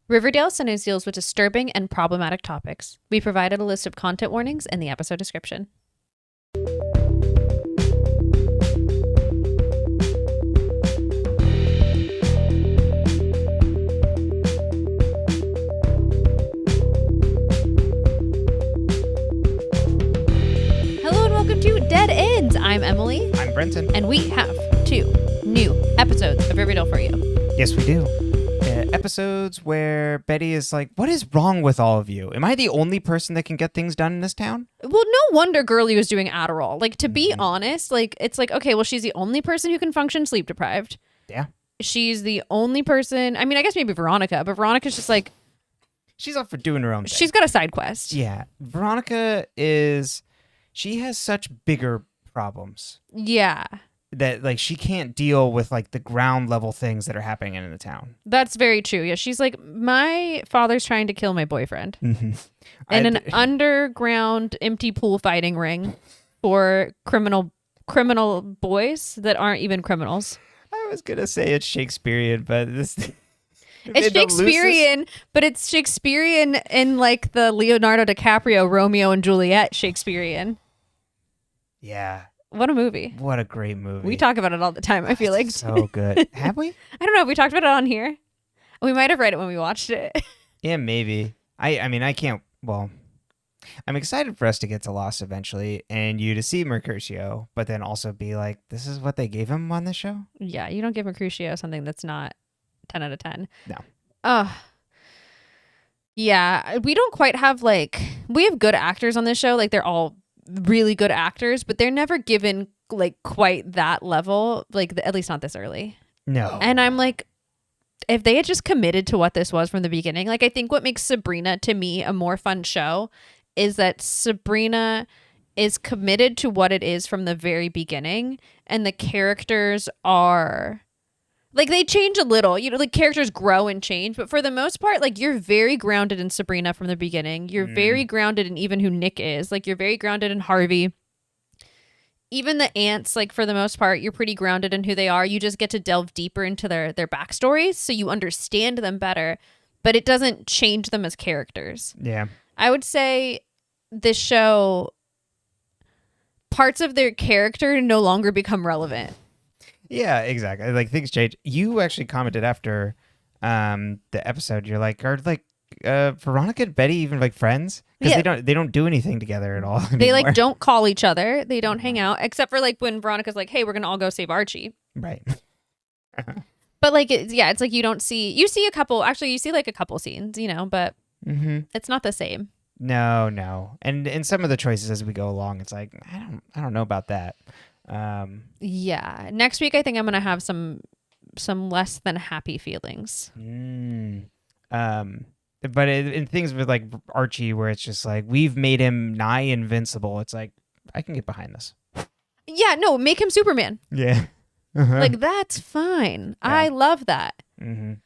Riverdale Sundays deals with disturbing and problematic topics. We provided a list of content warnings in the episode description. Hello and welcome to Dead Ends. I'm Emily. I'm Brenton. And we have 2 new episodes of Riverdale for you. Yes, we do. Episodes where Betty is like, what is wrong with all of you? Am I the only person that can get things done in this town? Well, no wonder Girlie was doing Adderall. Like, to be honest, like, it's like, okay, well, she's the only person who can function sleep deprived. Yeah. She's the only person. I mean, I guess maybe Veronica, but Veronica's just like... She's up for doing her own thing. She's got a side quest. Yeah. Veronica is... She has such bigger problems. Yeah. That, like, she can't deal with, like, the ground level things that are happening in the town. That's very true. Yeah, she's like, my father's trying to kill my boyfriend. Mm-hmm. In an underground empty pool fighting ring for criminal boys that aren't even criminals. I was going to say it's Shakespearean, but this... It's Shakespearean, but it's Shakespearean in, like, the Leonardo DiCaprio Romeo and Juliet Shakespearean. Yeah. What a movie. What a great movie. We talk about it all the time, I feel like. So good. Have we? I don't know if we talked about it on here. We might have read it when we watched it. Yeah, maybe. I mean, I can't... Well, I'm excited for us to get to Lost eventually and you to see Mercutio, but then also be like, this is what they gave him on this show? Yeah, you don't give Mercutio something that's not 10 out of 10. No. Yeah, we don't quite have, like... We have good actors on this show. Like, they're all really good actors, but they're never given, like, quite that level. Like, at least not this early. No. And I'm like... If they had just committed to what this was from the beginning, like, I think what makes Sabrina, to me, a more fun show is that Sabrina is committed to what it is from the very beginning, and the characters are, like, they change a little, you know, like, characters grow and change, but for the most part, like, you're very grounded in Sabrina from the beginning. You're very grounded in even who Nick is. Like, you're very grounded in Harvey. Even the aunts, like, for the most part, you're pretty grounded in who they are. You just get to delve deeper into their backstories, so you understand them better, but it doesn't change them as characters. Yeah. I would say this show, parts of their character no longer become relevant. Yeah, exactly. Like, things change. You actually commented after the episode, you're like, are, like, Veronica and Betty even, like, friends? Because they don't do anything together at all anymore. They, like, don't call each other. They don't hang out, except for, like, when Veronica's like, hey, we're gonna all go save Archie. Right. But, like, it's like you don't see... You see a couple... Actually, you see, like, a couple scenes, you know, but it's not the same. No. And in some of the choices as we go along, it's like, I don't know about that. Yeah. Next week, I think I'm gonna have some less than happy feelings. But in things with, like, Archie, where it's just like, we've made him nigh invincible, it's like, I can get behind this. Yeah, no, make him Superman. Yeah. Like, that's fine. Yeah. I love that. And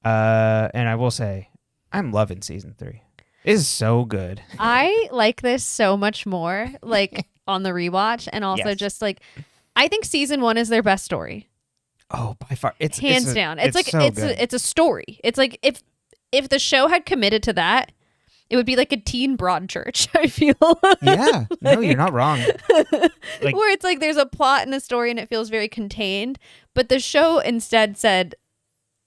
I will say, I'm loving season 3. It is so good. I like this so much more, like, on the rewatch, and also just, like, I think season 1 is their best story. Oh, by far. It's hands down. It's like, so it's a story. It's like, if the show had committed to that, it would be like a teen Broadchurch, I feel. Yeah. No, you're not wrong. Like, where it's like there's a plot in the story and it feels very contained, but the show instead said,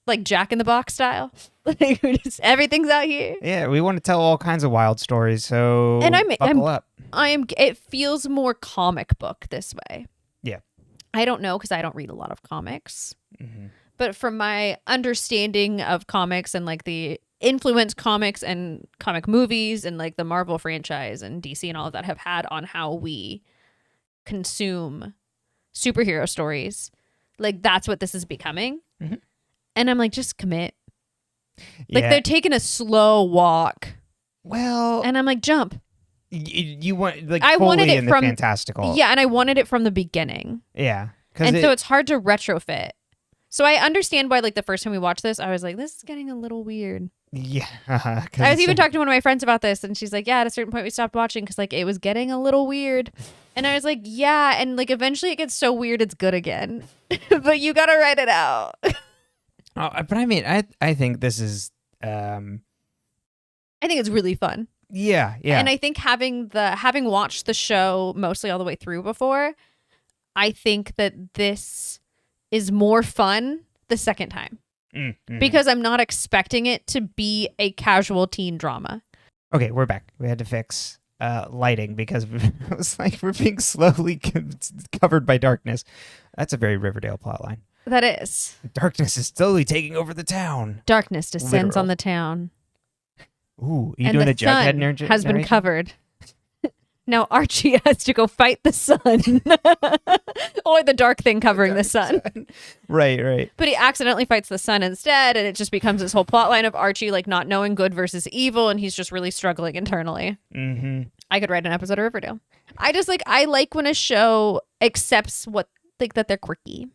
like, Jack in the Box style. Like, everything's out here. Yeah, we want to tell all kinds of wild stories, so buckle up. It feels more comic book this way. Yeah. I don't know, because I don't read a lot of comics. But from my understanding of comics and, like, the influence comics and comic movies and, like, the Marvel franchise and DC and all of that have had on how we consume superhero stories, like, that's what this is becoming. And I'm like, just commit. Like, they're taking a slow walk. Well, and I'm like, jump. You want, like, I wanted it in from the fantastical. Yeah, and I wanted it from the beginning. Yeah. And so it's hard to retrofit. So I understand why, like, the first time we watched this, I was like, this is getting a little weird. Yeah. I was even talking to one of my friends about this, and she's like, yeah, at a certain point we stopped watching because, like, it was getting a little weird. And I was like, yeah, and, like, eventually it gets so weird it's good again. But you gotta write it out. But I mean, I think this is I think it's really fun. Yeah. And I think having watched the show mostly all the way through before, I think that this is more fun the second time. Mm-hmm. Because I'm not expecting it to be a casual teen drama. Okay, we're back. We had to fix lighting because it was like we're being slowly covered by darkness. That's a very Riverdale plotline. That is. Darkness is slowly taking over the town. Darkness descends on the town. Ooh, are you doing the Jughead narration? Has been covered. Now Archie has to go fight the sun. Or the dark thing covering the sun. Right. But he accidentally fights the sun instead, and it just becomes this whole plot line of Archie like not knowing good versus evil, and he's just really struggling internally. Mm-hmm. I could write an episode of Riverdale. I like when a show accepts that they're quirky.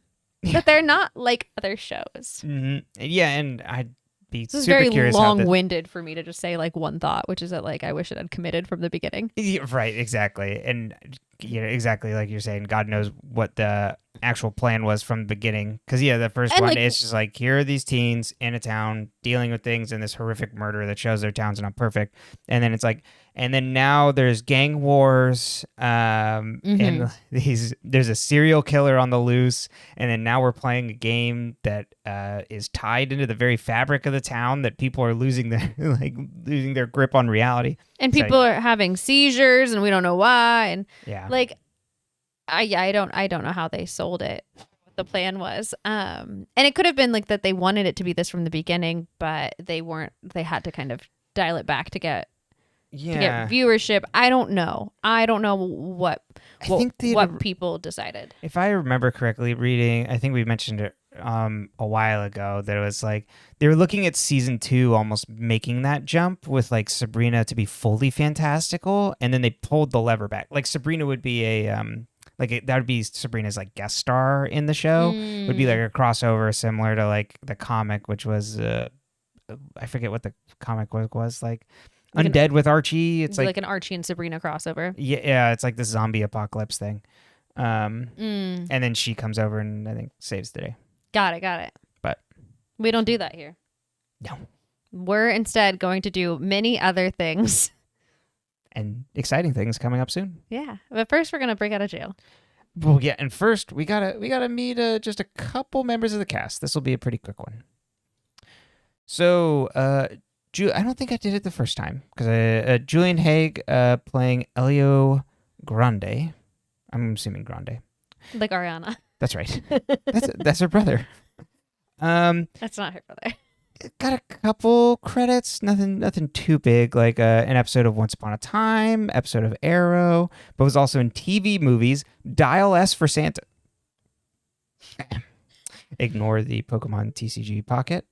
That they're not like other shows. Mm-hmm. Yeah, and I'd be this is super very curious long-winded for me to just say like one thought, which is that like I wish it had committed from the beginning. Yeah, right, exactly. And exactly like you're saying, God knows what the actual plan was from the beginning. Because the first one is just like, here are these teens in a town dealing with things and this horrific murder that shows their town's not perfect. And then it's like, and then now there's gang wars, and there's a serial killer on the loose, and then now we're playing a game that is tied into the very fabric of the town that people are losing their grip on reality, and people are having seizures, and we don't know why, and I don't know how they sold it. What the plan was, and it could have been like that they wanted it to be this from the beginning, but they weren't. They had to kind of dial it back to get viewership. I don't know what people decided. If I remember correctly reading, I think we mentioned it a while ago, that it was like they were looking at season 2 almost making that jump with like Sabrina to be fully fantastical, and then they pulled the lever back. Like Sabrina would be that would be Sabrina's like guest star in the show. Would be like a crossover similar to like the comic, which was I forget what the comic was like. Undead with Archie. It's like an Archie and Sabrina crossover. Yeah, it's like this zombie apocalypse thing. And then she comes over and I think saves the day. Got it. But we don't do that here. No. We're instead going to do many other things. And exciting things coming up soon. Yeah. But first we're going to break out of jail. Well, yeah, and first we gotta meet just a couple members of the cast. This will be a pretty quick one. So, I don't think I did it the first time because Julian Haig playing Elio Grande. I'm assuming Grande. Like Ariana. That's right. That's her brother. That's not her brother. Got a couple credits. Nothing too big. Like an episode of Once Upon a Time, episode of Arrow, but was also in TV movies. Dial S for Santa. Ignore the Pokemon TCG pocket.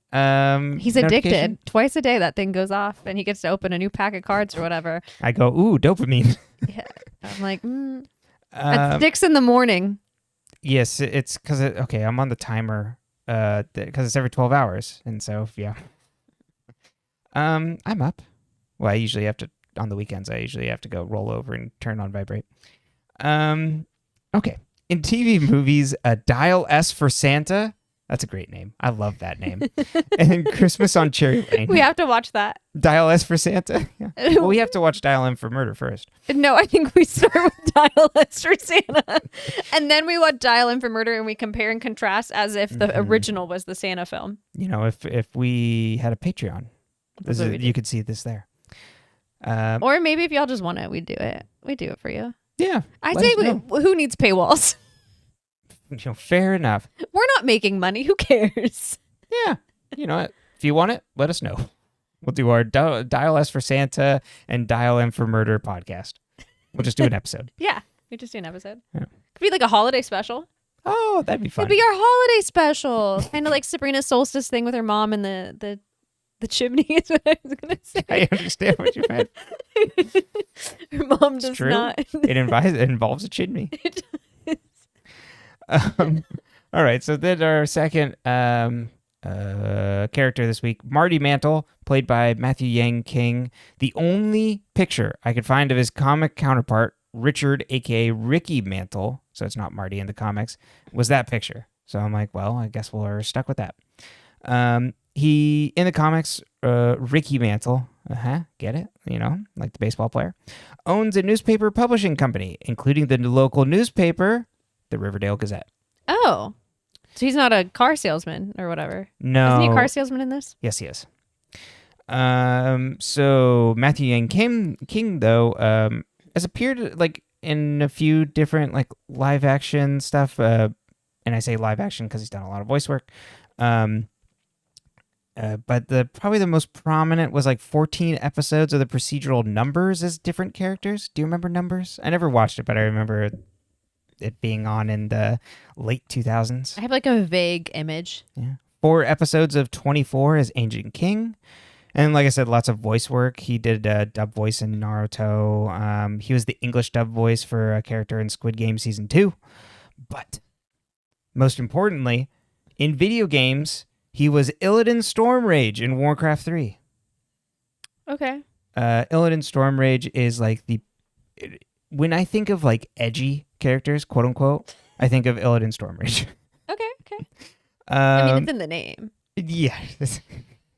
He's addicted. Twice a day that thing goes off and he gets to open a new pack of cards or whatever. I go, ooh, dopamine. Yeah. I'm like, at 6 in the morning. Yes, it's because, I'm on the timer because it's every 12 hours. And so, yeah. I'm up. Well, I usually have to, on the weekends, go roll over and turn on vibrate. Okay. In TV movies, Dial S for Santa. That's a great name. I love that name. And then Christmas on Cherry Lane. We have to watch that. Dial S for Santa? Yeah. Well, we have to watch Dial M for Murder first. No, I think we start with Dial S for Santa. And then we watch Dial M for Murder and we compare and contrast as if the original was the Santa film. If we had a Patreon, you could see this there. Or maybe if y'all just want it, we'd do it. We'd do it for you. Yeah. I say who needs paywalls? Fair enough. We're not making money. Who cares? Yeah. You know what? If you want it, let us know. We'll do our Dial S for Santa and Dial M for Murder podcast. We'll just do an episode. Yeah. We just do an episode. Yeah. Could be like a holiday special. Oh, that'd be fun. It'd be our holiday special. Kind of like Sabrina's solstice thing with her mom and the chimney is what I was going to say. I understand what you meant. Her mom does not. It involves a chimney. It does. All right, so then our second character this week, Marty Mantle, played by Matthew Yang King. The only picture I could find of his comic counterpart, Richard, a.k.a. Ricky Mantle, so it's not Marty in the comics, was that picture. So I'm like, well, I guess we're stuck with that. He, in the comics, Ricky Mantle, get it? Like the baseball player, owns a newspaper publishing company, including the local newspaper, the Riverdale Gazette. Oh, so he's not a car salesman or whatever. No. Isn't he a car salesman in this? Yes, he is. So Matthew Yang King though, has appeared like in a few different like live action stuff. And I say live action because he's done a lot of voice work. But probably the most prominent was like 14 episodes of the procedural Numbers as different characters. Do you remember Numbers? I never watched it, but I remember it being on in the late 2000s. I have like a vague image. Yeah. 4 episodes of 24 as Ancient King. And like I said, lots of voice work. He did dub voice in Naruto. He was the English dub voice for a character in Squid Game Season 2. But most importantly, in video games, he was Illidan Stormrage in Warcraft 3. Okay. Illidan Stormrage is like when I think of like edgy characters, quote unquote, I think of Illidan Stormrage. Okay. I mean, it's in the name. Yeah.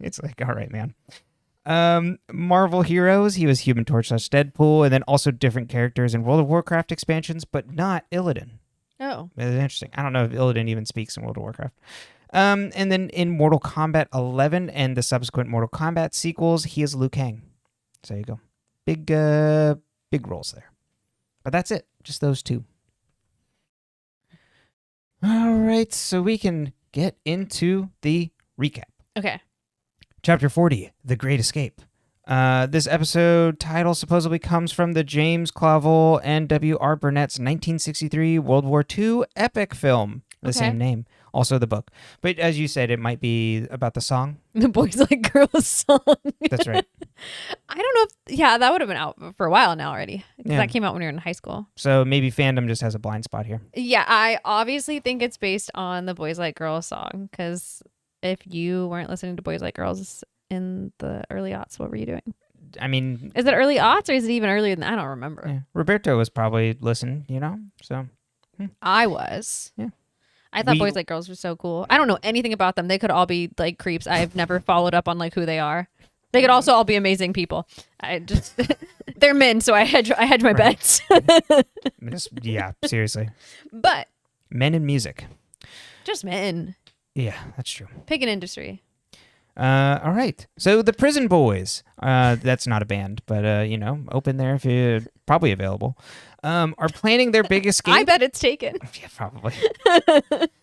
It's like, all right, man. Marvel Heroes, he was Human Torch / Deadpool, and then also different characters in World of Warcraft expansions, but not Illidan. Oh. It's interesting. I don't know if Illidan even speaks in World of Warcraft. And then in Mortal Kombat 11 and the subsequent Mortal Kombat sequels, he is Liu Kang. So there you go. Big roles there. But that's it. Just those 2. All right, so we can get into the recap. Okay. Chapter 40, The Great Escape. This episode title supposedly comes from the James Clavell and W.R. Burnett's 1963 World War II epic film, the same name. Also the book. But as you said, it might be about the song. The Boys Like Girls song. That's right. I don't know if... Yeah, that would have been out for a while now already. Yeah. That came out when we were in high school. So maybe fandom just has a blind spot here. Yeah, I obviously think it's based on the Boys Like Girls song, because if you weren't listening to Boys Like Girls in the early aughts, what were you doing? I mean... Is it early aughts or is it even earlier than that? I don't remember. Yeah. Roberto was probably listening, so... I was. Yeah. I thought Boys Like Girls were so cool. I don't know anything about them. They could all be like creeps. I've never followed up on like who they are. They could also all be amazing people. I just they're men, so I hedge my bets. Yeah, seriously. But men in music. Just men. Yeah, that's true. Pick an industry. All right. So the Prison Boys, that's not a band, but open there if you're probably available. Are planning their big escape. I bet it's taken. Yeah, probably.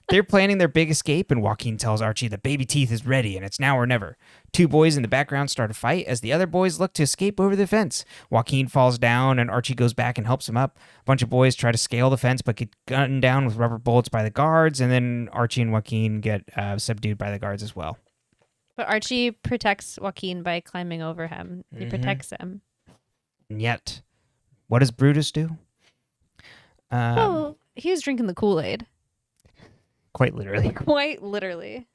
They're planning their big escape, and Joaquin tells Archie that Baby Teeth is ready, and it's now or never. 2 boys in the background start a fight as the other boys look to escape over the fence. Joaquin falls down, and Archie goes back and helps him up. A bunch of boys try to scale the fence, but get gunned down with rubber bullets by the guards, and then Archie and Joaquin get subdued by the guards as well. But Archie protects Joaquin by climbing over him. He protects him. And yet, what does Brutus do? Well, he was drinking the Kool-Aid. Quite literally. Quite literally.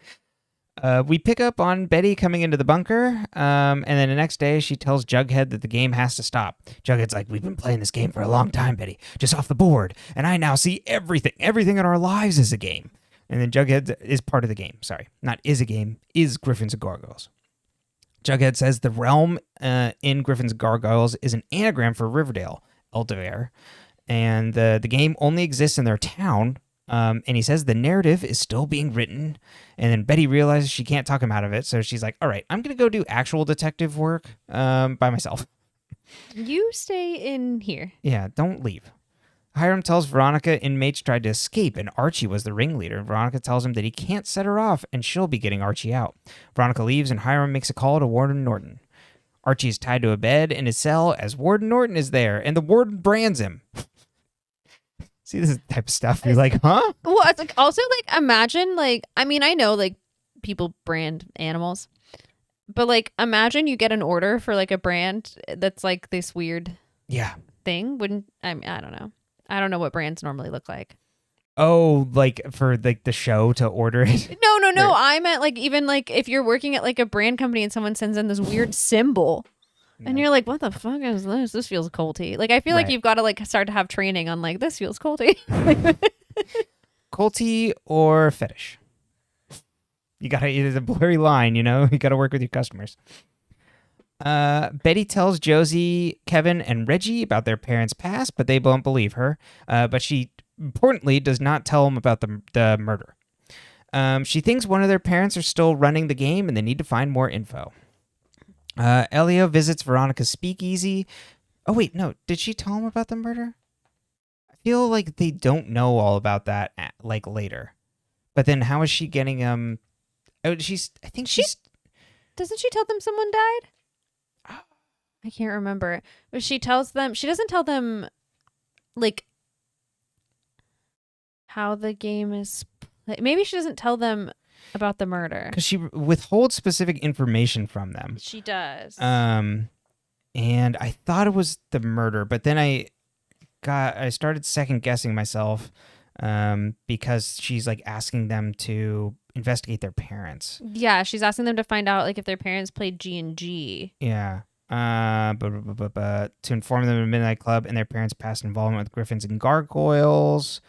We pick up on Betty coming into the bunker, and then the next day she tells Jughead that the game has to stop. Jughead's like, we've been playing this game for a long time, Betty, just off the board, and I now see everything in our lives is a game. And then Jughead is part of the game. Sorry, not is a game, is Griffins and Gargoyles. Jughead says the realm in Griffins and Gargoyles is an anagram for Riverdale, Eldervale, and the game only exists in their town. And he says the narrative is still being written. And then Betty realizes she can't talk him out of it, so she's like, all right, I'm going to go do actual detective work by myself. You stay in here. Yeah, don't leave. Hiram tells Veronica inmates tried to escape and Archie was the ringleader. Veronica tells him that he can't set her off and she'll be getting Archie out. Veronica leaves and Hiram makes a call to Warden Norton. Archie is tied to a bed in his cell as Warden Norton is there and the warden brands him. See this type of stuff. You're like, huh? Well, it's like also like imagine like I mean I know like people brand animals, but like imagine you get an order for like a brand that's like this weird thing. Wouldn't I mean I don't know. I don't know what brands normally look like. Oh, like for like the show to order it? No. Or, I meant like even like if you're working at like a brand company and someone sends in this weird symbol and you're like, what the fuck is this? This feels culty. Like I feel like you've got to like start to have training on like this feels culty. Culty or fetish? You gotta, it's a blurry line, you gotta work with your customers. Betty tells Josie, Kevin, and Reggie about their parents' past, but they won't believe her. But she, importantly, does not tell them about the murder. She thinks one of their parents are still running the game and they need to find more info. Elio visits Veronica's speakeasy. Oh, wait, no. Did she tell him about the murder? I feel like they don't know all about that, like, later. But then how is she getting, Oh, I think she's... Doesn't she tell them someone died? I can't remember. But she doesn't tell them, like, how the game is... Maybe she doesn't tell them about the murder. Because she withholds specific information from them. She does. And I thought it was the murder, but then I started second guessing myself because she's like asking them to investigate their parents. Yeah, she's asking them to find out like if their parents played G&G. Yeah. But to inform them of a Midnight Club and their parents' past involvement with Griffins and Gargoyles.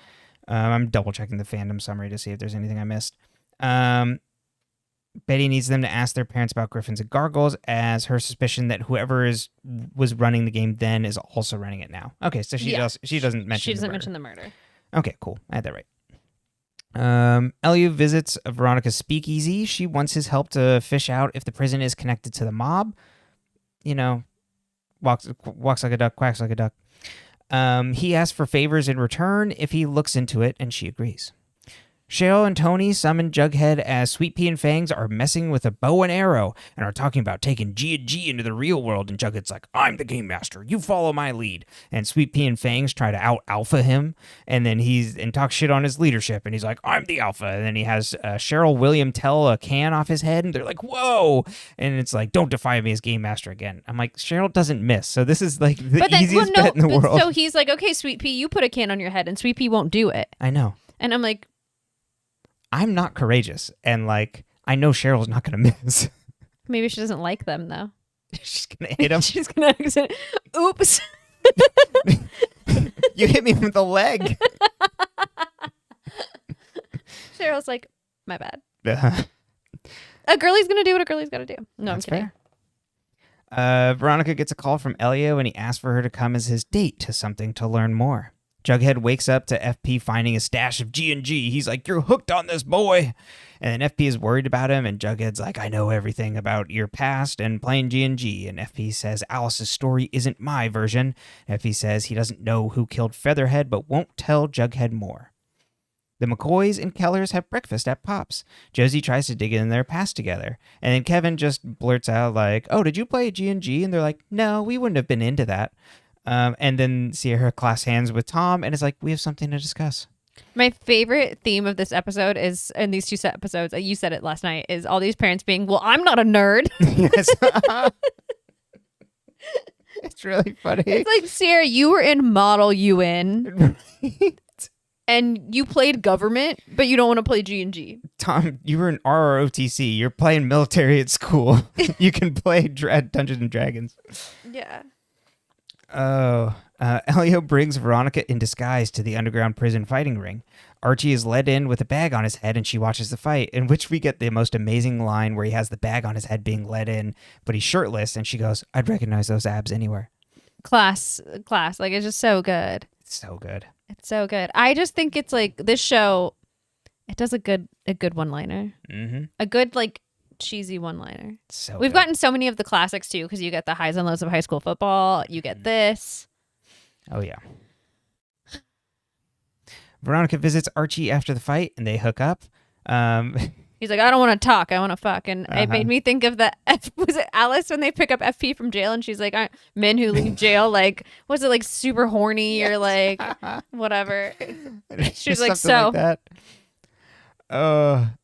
I'm double checking the fandom summary to see if there's anything I missed. Betty needs them to ask their parents about Griffins and Gargoyles, as her suspicion that whoever was running the game then is also running it now. Okay, so she doesn't mention the murder. Okay, cool. I had that right. Elio visits Veronica's speakeasy. She wants his help to fish out if the prison is connected to the mob. Walks like a duck, quacks like a duck. He asks for favors in return if he looks into it, and she agrees. Cheryl and Tony summon Jughead as Sweet Pea and Fangs are messing with a bow and arrow and are talking about taking G&G into the real world, and Jughead's like, I'm the game master, you follow my lead. And Sweet Pea and Fangs try to out-alpha him, and then and talk shit on his leadership, and he's like, I'm the alpha. And then he has Cheryl William tell a can off his head, and they're like, whoa! And it's like, don't defy me as game master again. I'm like, Cheryl doesn't miss, so this is like the easiest bet in the world. So he's like, okay, Sweet Pea, you put a can on your head, and Sweet Pea won't do it. I know. And I'm like, I'm not courageous, and like I know Cheryl's not gonna miss. Maybe she doesn't like them though. She's gonna hit him. She's gonna oops. You hit me with the leg. Cheryl's like, my bad. A girlie's gonna do what a girlie's gotta do. No, That's I'm kidding. Fair. Veronica gets a call from Elio, and he asks for her to come as his date to something to learn more. Jughead wakes up to FP finding a stash of G&G. He's like, you're hooked on this, boy. And then FP is worried about him, and Jughead's like, I know everything about your past and playing G&G. And FP says Alice's story isn't my version. FP says he doesn't know who killed Featherhead, but won't tell Jughead more. The McCoys and Kellers have breakfast at Pop's. Josie tries to dig in their past together. And then Kevin just blurts out like, oh, did you play G&G? And they're like, no, we wouldn't have been into that. And then Sierra clasps hands with Tom and is like, we have something to discuss. My favorite theme of this episode is, in these two episodes, you said it last night, is all these parents being, well, I'm not a nerd. Yes. It's really funny. It's like, Sierra, you were in Model UN. Right. And you played government, but you don't want to play G&G. Tom, you were in RROTC. You're playing military at school. You can play Dungeons and Dragons. Yeah. Oh, Elio brings Veronica in disguise to the underground prison fighting ring. Archie is led in with a bag on his head, and she watches the fight, in which we get the most amazing line where he has the bag on his head being led in, but he's shirtless, and she goes, I'd recognize those abs anywhere. Class. Like, it's just so good. It's so good. It's so good. I just think it's like, this show, it does a good one-liner. Mm-hmm. A good, like, cheesy one-liner. So We've gotten so many of the classics too, because you get the highs and lows of high school football. You get this. Oh yeah. Veronica visits Archie after the fight, and they hook up. He's like, I don't want to talk, I want to fuck, and it made me think of was it Alice when they pick up FP from jail, and she's like, men who leave jail, like, was it like super horny or like whatever? She's like, so. Like that.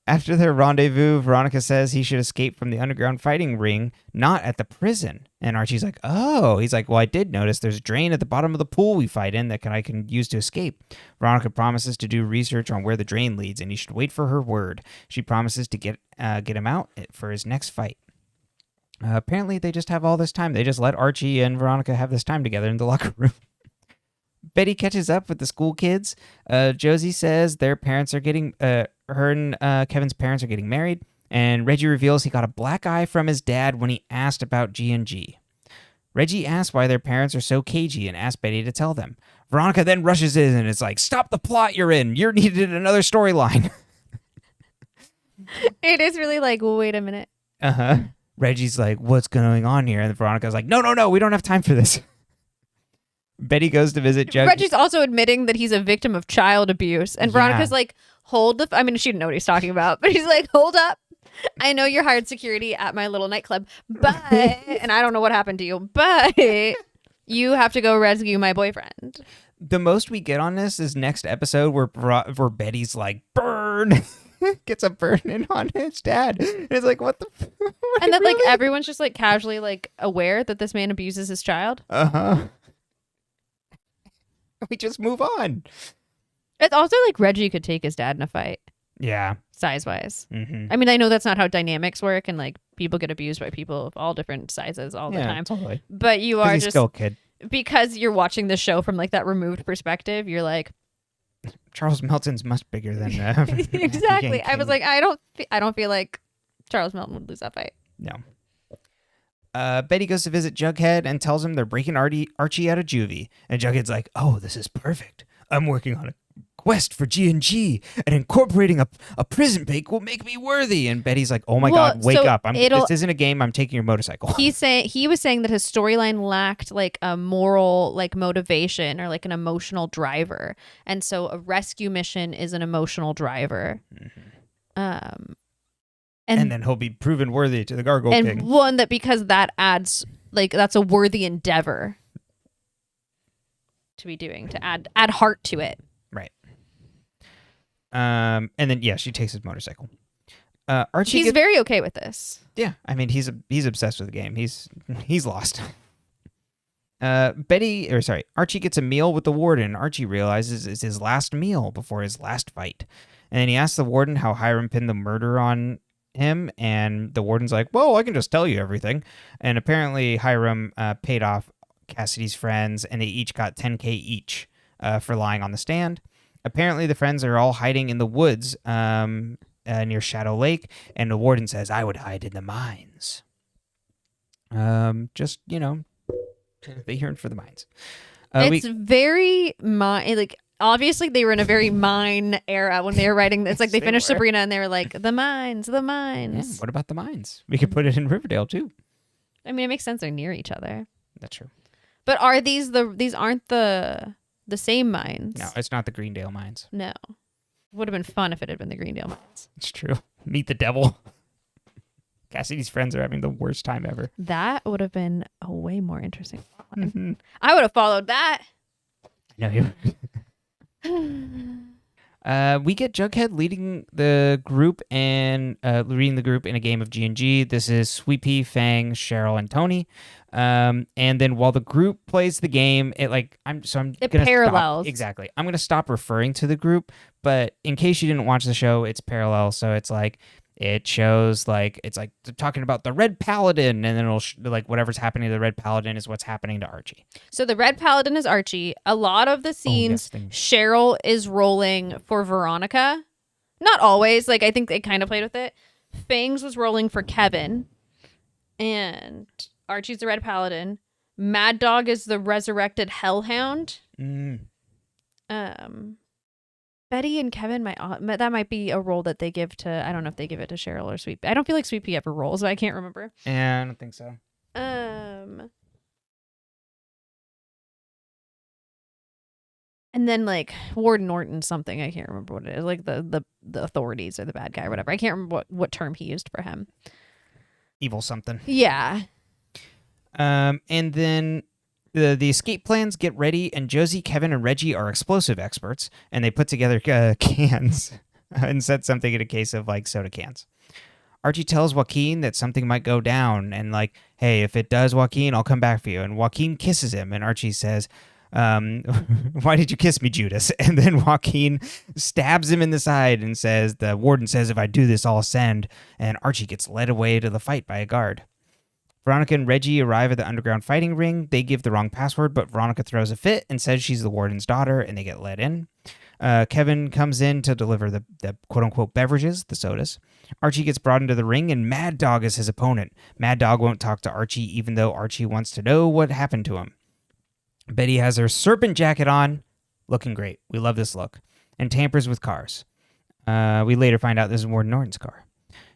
After their rendezvous, Veronica says he should escape from the underground fighting ring, not at the prison. And Archie's like, oh. He's like, well, I did notice there's a drain at the bottom of the pool we fight in that I can use to escape. Veronica promises to do research on where the drain leads, and he should wait for her word. She promises to get him out for his next fight. Apparently, they just have all this time. They just let Archie and Veronica have this time together in the locker room. Betty catches up with the school kids. Josie says their parents are getting... her and Kevin's parents are getting married. And Reggie reveals he got a black eye from his dad when he asked about G&G. Reggie asks why their parents are so cagey and asks Betty to tell them. Veronica then rushes in and is like, stop the plot you're in. You're needed another storyline. It is really like, well, wait a minute. Uh-huh. Reggie's like, what's going on here? And Veronica's like, no, we don't have time for this. Betty goes to visit Jughead. Reggie's also admitting that he's a victim of child abuse. And Veronica's like, I mean, she didn't know what he's talking about, but he's like, hold up. I know you're hired security at my little nightclub, but, and I don't know what happened to you, but you have to go rescue my boyfriend. The most we get on this is next episode where Betty's like, burn. Gets a burn in on his dad. And it's like, what the and that really? Like everyone's just like casually like aware that this man abuses his child. Uh-huh. We just move on. It's also like Reggie could take his dad in a fight. Yeah. Size wise. Mm-hmm. I mean, I know that's not how dynamics work, and like people get abused by people of all different sizes all the time. Totally. But you are just still a kid. Because you're watching the show from like that removed perspective, you're like, Charles Melton's much bigger than exactly. I was like, I don't feel like Charles Melton would lose that fight. No. Betty goes to visit Jughead and tells him they're breaking Archie out of juvie. And Jughead's like, oh, this is perfect. I'm working on a quest for G&G, and incorporating a prison break will make me worthy. And Betty's like, oh my God, wake up. This isn't a game. I'm taking your motorcycle. He was saying that his storyline lacked like a moral like motivation or like an emotional driver. And so a rescue mission is an emotional driver. Mm-hmm. And then he'll be proven worthy to the Gargoyle King. And one that because that adds like that's a worthy endeavor to be doing, to add heart to it. Right. And then she takes his motorcycle. Archie he's very okay with this. Yeah, I mean he's obsessed with the game. He's lost. Archie gets a meal with the warden. Archie realizes it's his last meal before his last fight. And then he asks the warden how Hiram pinned the murder on him, and the warden's like, well, I can just tell you everything. And apparently Hiram paid off Cassidy's friends, and they each got $10,000 each for lying on the stand. Apparently the friends are all hiding in the woods near Shadow Lake, and the warden says, I would hide in the mines. Just, they yearn for the mines. It's very like obviously they were in a very mine era when they were writing this. Like they finished Sabrina and they were like, the mines. Yeah, what about the mines? We could put it in Riverdale too. I mean, it makes sense. They're near each other. That's true. But are these aren't the same mines? No, it's not the Greendale mines. No. Would have been fun if it had been the Greendale mines. It's true. Meet the devil. Cassidy's friends are having the worst time ever. That would have been a way more interesting. Mm-hmm. I would have followed that. No, you. We get Jughead leading the group in a game of G&G. This is Sweet Pea, Fang, Cheryl, and Tony. And then while the group plays the game, it parallels. Exactly. I'm gonna stop referring to the group, but in case you didn't watch the show, it's parallel. So it's like it shows like it's like talking about the Red Paladin, and then it'll like whatever's happening to the Red Paladin is what's happening to Archie. So the Red Paladin is Archie. A lot of the scenes, Cheryl is rolling for Veronica. Not always. Like I think they kind of played with it. Fangs was rolling for Kevin, and Archie's the Red Paladin. Mad Dog is the resurrected Hellhound. Betty and Kevin that might be a role that they give to. I don't know if they give it to Cheryl or Sweet Pea. I don't feel like Sweet Pea ever rolls, but I can't remember. Yeah, I don't think so. And then like Ward Norton something, I can't remember what it is. Like the authorities or the bad guy or whatever. I can't remember what term he used for him. Evil something. Yeah. And then the escape plans get ready, and Josie, Kevin, and Reggie are explosive experts, and they put together cans and set something in a case of like soda cans. Archie tells Joaquin that something might go down, and like, hey, if it does, Joaquin, I'll come back for you. And Joaquin kisses him, and Archie says, why did you kiss me, Judas? And then Joaquin stabs him in the side and says, the warden says, if I do this, I'll ascend. And Archie gets led away to the fight by a guard. Veronica and Reggie arrive at the underground fighting ring. They give the wrong password, but Veronica throws a fit and says she's the warden's daughter, and they get let in. Kevin comes in to deliver the quote-unquote beverages, the sodas. Archie gets brought into the ring, and Mad Dog is his opponent. Mad Dog won't talk to Archie, even though Archie wants to know what happened to him. Betty has her serpent jacket on, looking great. We love this look. And tampers with cars. We later find out this is Warden Norton's car.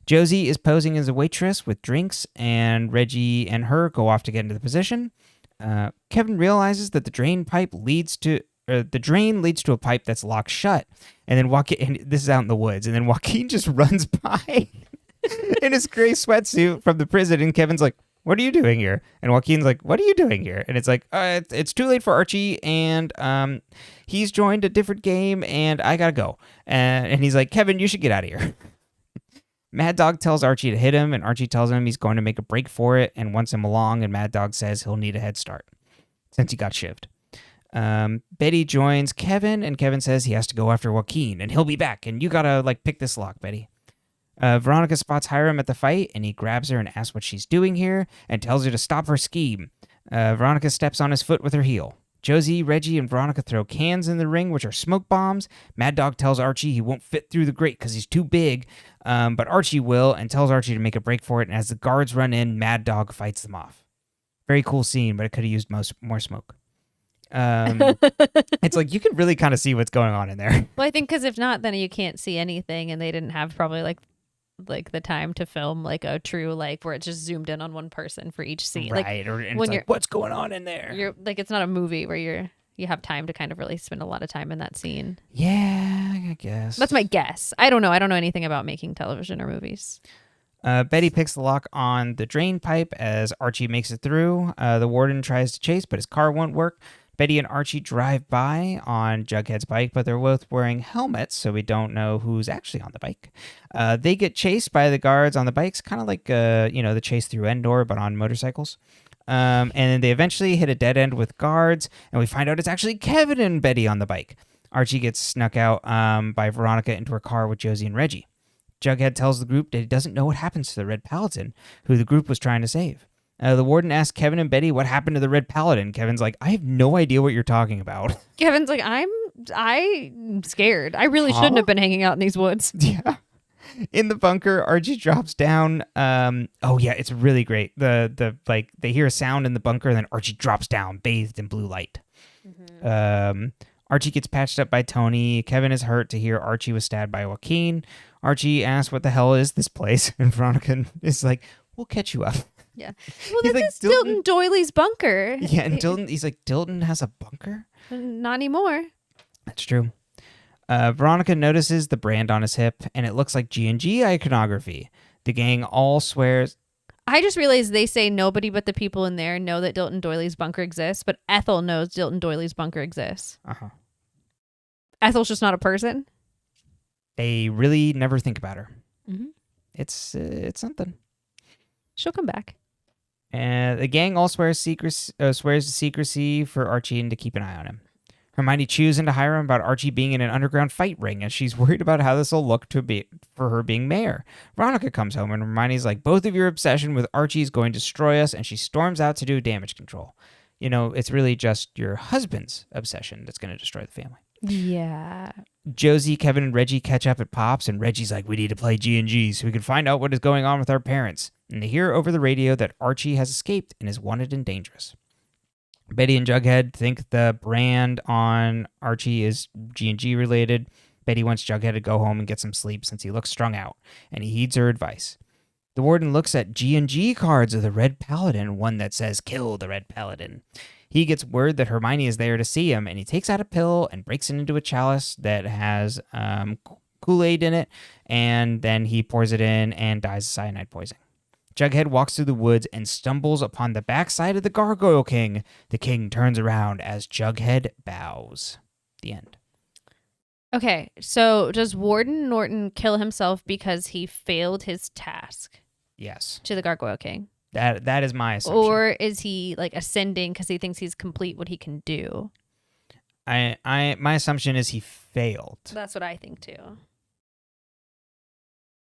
Josie is posing as a waitress with drinks, and Reggie and her go off to get into the position. Kevin realizes that the drain leads to a pipe that's locked shut, and then and this is out in the woods, and then Joaquin just runs by in his gray sweatsuit from the prison, and Kevin's like, "What are you doing here?" And Joaquin's like, "What are you doing here?" And it's like, it's too late for Archie, and he's joined a different game, and I gotta go. And he's like, "Kevin, you should get out of here." Mad Dog tells Archie to hit him, and Archie tells him he's going to make a break for it and wants him along, and Mad Dog says he'll need a head start since he got shivved. Betty joins Kevin, and Kevin says he has to go after Joaquin, and he'll be back, and you gotta, pick this lock, Betty. Veronica spots Hiram at the fight, and he grabs her and asks what she's doing here, and tells her to stop her scheme. Veronica steps on his foot with her heel. Josie, Reggie, and Veronica throw cans in the ring, which are smoke bombs. Mad Dog tells Archie he won't fit through the grate because he's too big, but Archie will, and tells Archie to make a break for it, and as the guards run in, Mad Dog fights them off. Very cool scene, but it could have used more smoke. It's like you can really kind of see what's going on in there. Well, I think because if not, then you can't see anything, and they didn't have probably like the time to film a true where it's just zoomed in on one person for each scene, right? And when you're what's going on in there? You're it's not a movie where you have time to kind of really spend a lot of time in that scene. Yeah, I guess that's my guess. I don't know anything about making television or movies. Betty picks the lock on the drain pipe as Archie makes it through. The warden tries to chase, but his car won't work. Betty and Archie drive by on Jughead's bike, but they're both wearing helmets, so we don't know who's actually on the bike. They get chased by the guards on the bikes, kind of like the chase through Endor, but on motorcycles. And then they eventually hit a dead end with guards, and we find out it's actually Kevin and Betty on the bike. Archie gets snuck out by Veronica into her car with Josie and Reggie. Jughead tells the group that he doesn't know what happens to the Red Paladin, who the group was trying to save. The warden asks Kevin and Betty what happened to the Red Paladin. Kevin's like, I have no idea what you're talking about. Kevin's like, I'm scared. I really shouldn't have been hanging out in these woods. Yeah. In the bunker, Archie drops down. It's really great. They hear a sound in the bunker, and then Archie drops down, bathed in blue light. Mm-hmm. Archie gets patched up by Tony. Kevin is hurt to hear Archie was stabbed by Joaquin. Archie asks what the hell is this place, and Veronica is like, we'll catch you up. Yeah. Well, this is Dilton Doyley's bunker. Yeah, and he's like, Dilton has a bunker? Not anymore. That's true. Veronica notices the brand on his hip, and it looks like G&G iconography. The gang all swears... I just realized they say nobody but the people in there know that Dilton Doyley's bunker exists, but Ethel knows Dilton Doyley's bunker exists. Uh-huh. Ethel's just not a person? They really never think about her. Mm-hmm. It's something. She'll come back. And the gang all swears to secrecy for Archie and to keep an eye on him. Hermione chews into Hiram about Archie being in an underground fight ring, and she's worried about how this will look for her being mayor. Veronica comes home, and Hermione's like, both of your obsession with Archie is going to destroy us, and she storms out to do damage control. It's really just your husband's obsession that's going to destroy the family. Yeah. Josie, Kevin, and Reggie catch up at Pops, and Reggie's like, we need to play G&G so we can find out what is going on with our parents. And they hear over the radio that Archie has escaped and is wanted and dangerous. Betty and Jughead think the brand on Archie is G&G related. Betty wants Jughead to go home and get some sleep since he looks strung out, and he heeds her advice. The warden looks at G&G cards of the Red Paladin, one that says, kill the Red Paladin. He gets word that Hermione is there to see him, and he takes out a pill and breaks it into a chalice that has Kool-Aid in it, and then he pours it in and dies of cyanide poisoning. Jughead walks through the woods and stumbles upon the backside of the Gargoyle King. The king turns around as Jughead bows. The end. Okay, so does Warden Norton kill himself because he failed his task? Yes. To the Gargoyle King? That is my assumption. Or is he ascending because he thinks he's complete what he can do? My assumption is he failed. That's what I think too.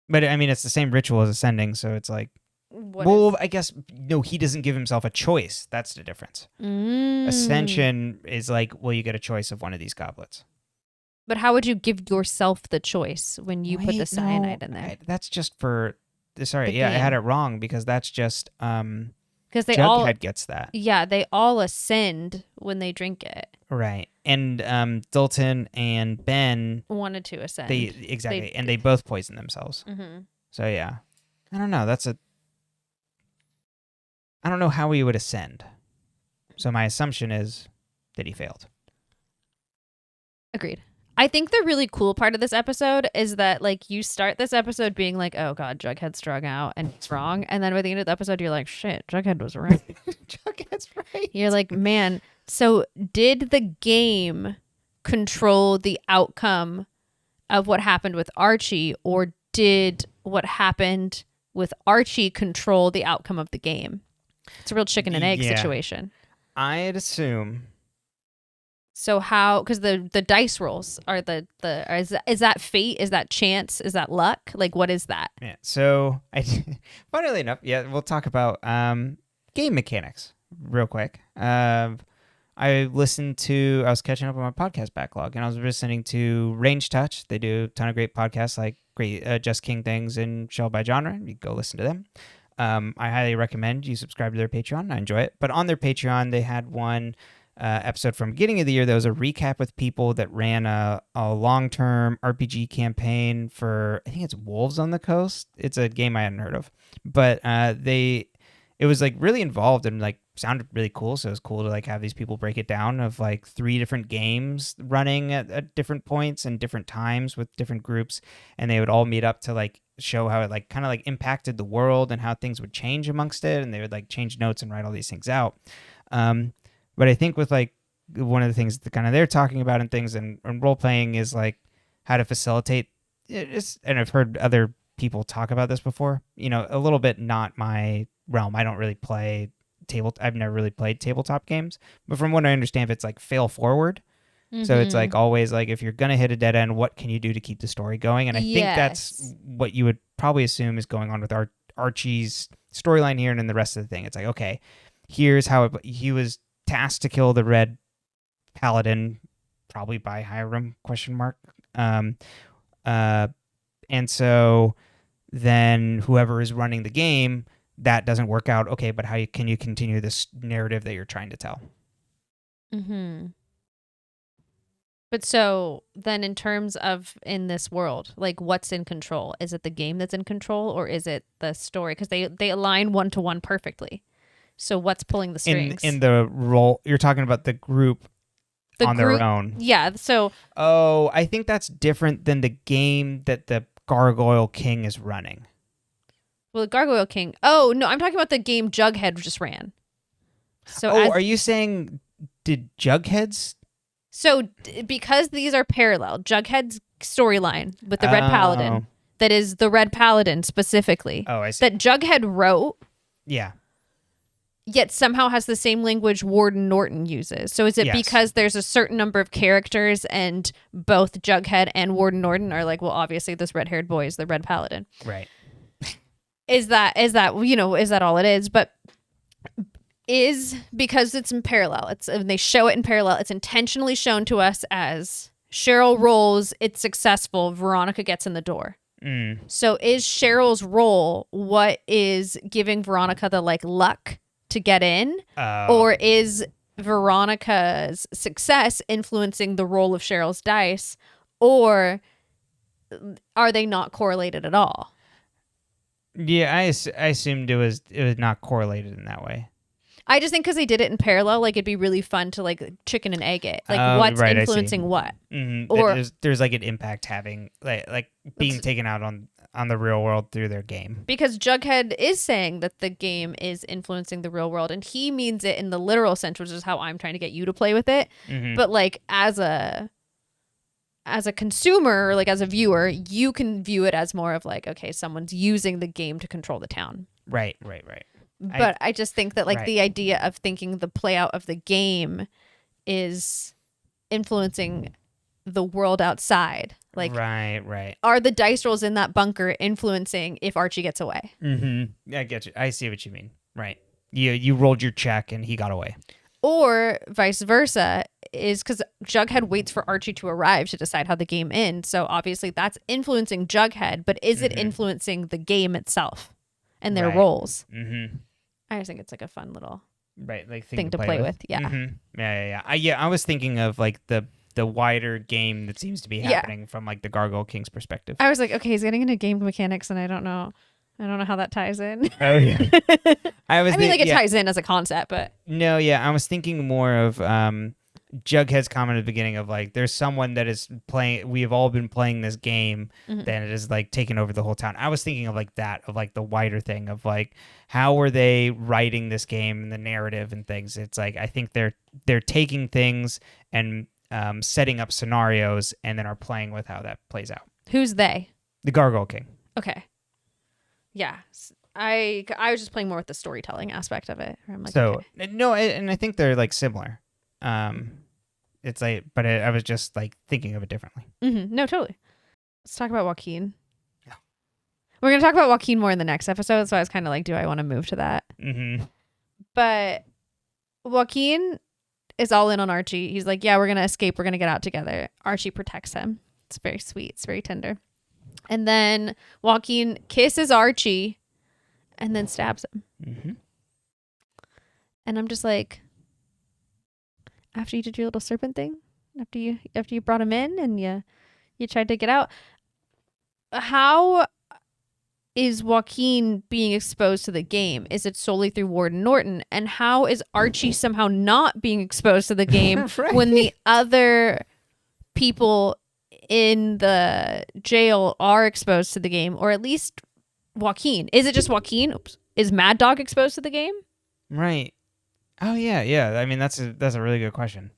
But I mean, it's the same ritual as ascending, so it's like, I guess no. He doesn't give himself a choice. That's the difference. Ascension is like, well, you get a choice of one of these goblets. But how would you give yourself the choice when you put the cyanide in there? That's just for. Sorry, The I had game. it wrong because that's just Because they Jughead gets that. Yeah, they all ascend when they drink it. Right. And Dalton and Ben Wanted to ascend. They both poison themselves. Mm-hmm. So yeah. I don't know. I don't know how he would ascend. So my assumption is that he failed. Agreed. I think the really cool part of this episode is that, like, you start this episode being like, oh god, Jughead's strung out and it's wrong, and then by the end of the episode you're like, shit, Jughead was right. Jughead's right. You're like, man, so did the game control the outcome of what happened with Archie, or did what happened with Archie control the outcome of the game? It's a real chicken and egg situation. I'd assume. So how? Because the dice rolls are is that fate? Is that chance? Is that luck? Like, what is that? Yeah. So funnily enough, we'll talk about game mechanics real quick. I was catching up on my podcast backlog, and I was listening to Range Touch. They do a ton of great podcasts, like great Just King Things and Shell by Genre. You go listen to them. I highly recommend you subscribe to their Patreon. I enjoy it. But on their Patreon, they had one episode from beginning of the year that was a recap with people that ran a long-term RPG campaign for, I think it's Wolves on the Coast. It's a game I hadn't heard of. But it was like really involved and like sounded really cool. So it was cool to like have these people break it down of like 3 different games running at different points and different times with different groups. And they would all meet up to like show how it like kind of like impacted the world and how things would change amongst it. And they would like change notes and write all these things out. But I think with like one of the things that kind of they're talking about and things and role playing is like how to facilitate it. And I've heard other people talk about this before, a little bit not my realm. I don't really play I've never really played tabletop games, but from what I understand, it's like fail forward. Mm-hmm. So it's like always like, if you're going to hit a dead end, what can you do to keep the story going? And I think that's what you would probably assume is going on with Archie's storyline here. And then the rest of the thing, it's like, okay, here's how he was tasked to kill the Red Paladin, probably by Hiram ? And so then whoever is running the game, that doesn't work out. Okay, but how can you continue this narrative that you're trying to tell? Mm-hmm. But so then in terms of in this world, like what's in control? Is it the game that's in control, or is it the story? Because they align 1-to-1 perfectly. So what's pulling the strings? In the role, you're talking about the group their own. Yeah. So. Oh, I think that's different than the game that the Gargoyle King is running. Well, the Gargoyle King. Oh no, I'm talking about the game Jughead just ran. So. Are you saying did Jughead's? So because these are parallel, Jughead's storyline with the Red Paladin, that is the Red Paladin specifically. Oh, I see. That Jughead wrote. Yeah. Yet somehow has the same language Warden Norton uses. So is it because there's a certain number of characters and both Jughead and Warden Norton are like, well, obviously this red-haired boy is the Red Paladin. Right. Is that all it is? But is because it's in parallel. And they show it in parallel. It's intentionally shown to us as Cheryl rolls, it's successful, Veronica gets in the door. Mm. So is Cheryl's role what is giving Veronica the like luck to get in, or is Veronica's success influencing the roll of Cheryl's dice, or are they not correlated at all? Yeah, I assumed it was not correlated in that way. I just think because they did it in parallel, like it'd be really fun to like chicken and egg it, like what's influencing what, or there's like an impact having like being taken out on the real world through their game. Because Jughead is saying that the game is influencing the real world, and he means it in the literal sense, which is how I'm trying to get you to play with it. Mm-hmm. But like as a consumer, or like as a viewer, you can view it as more of like, okay, someone's using the game to control the town. Right. But I just think that like the idea of thinking the play out of the game is influencing the world outside. Like, right. Are the dice rolls in that bunker influencing if Archie gets away? Mm-hmm. I get you. I see what you mean. Right. You rolled your check and he got away. Or vice versa. is because Jughead waits for Archie to arrive to decide how the game ends. So obviously that's influencing Jughead, but is it influencing the game itself and their roles? I just think it's like a fun little like thing to play with. Yeah. I was thinking of like the wider game that seems to be happening from like the Gargoyle King's perspective. I was like, okay, he's getting into game mechanics, and I don't know how that ties in. Oh yeah. It ties in as a concept, but no, I was thinking more of Jughead's comment at the beginning of like, there's someone that is playing. We have all been playing this game, then it is like taking over the whole town. I was thinking of like that, of like the wider thing of like, how are they writing this game and the narrative and things? It's like I think they're taking things and setting up scenarios and then are playing with how that plays out. Who's they? The Gargoyle King. Okay. Yeah. I was just playing more with the storytelling aspect of it. I'm like, no, and I think they're like similar. It's like, but I was just like thinking of it differently. No, totally. Let's talk about Joaquin. Yeah. We're going to talk about Joaquin more in the next episode. So I was kind of like, do I want to move to that? But Joaquin is all in on Archie. He's like, yeah, we're going to escape. We're going to get out together. Archie protects him. It's very sweet. It's very tender. And then Joaquin kisses Archie and then stabs him. And I'm just like, after you did your little serpent thing, after you brought him in and you tried to get out, how is Joaquin being exposed to the game? Is it solely through Warden Norton? And how is Archie somehow not being exposed to the game when the other people in the jail are exposed to the game, or at least Joaquin? Is it just Joaquin? Oops. Is Mad Dog exposed to the game? Right. Oh yeah. I mean, that's a really good question.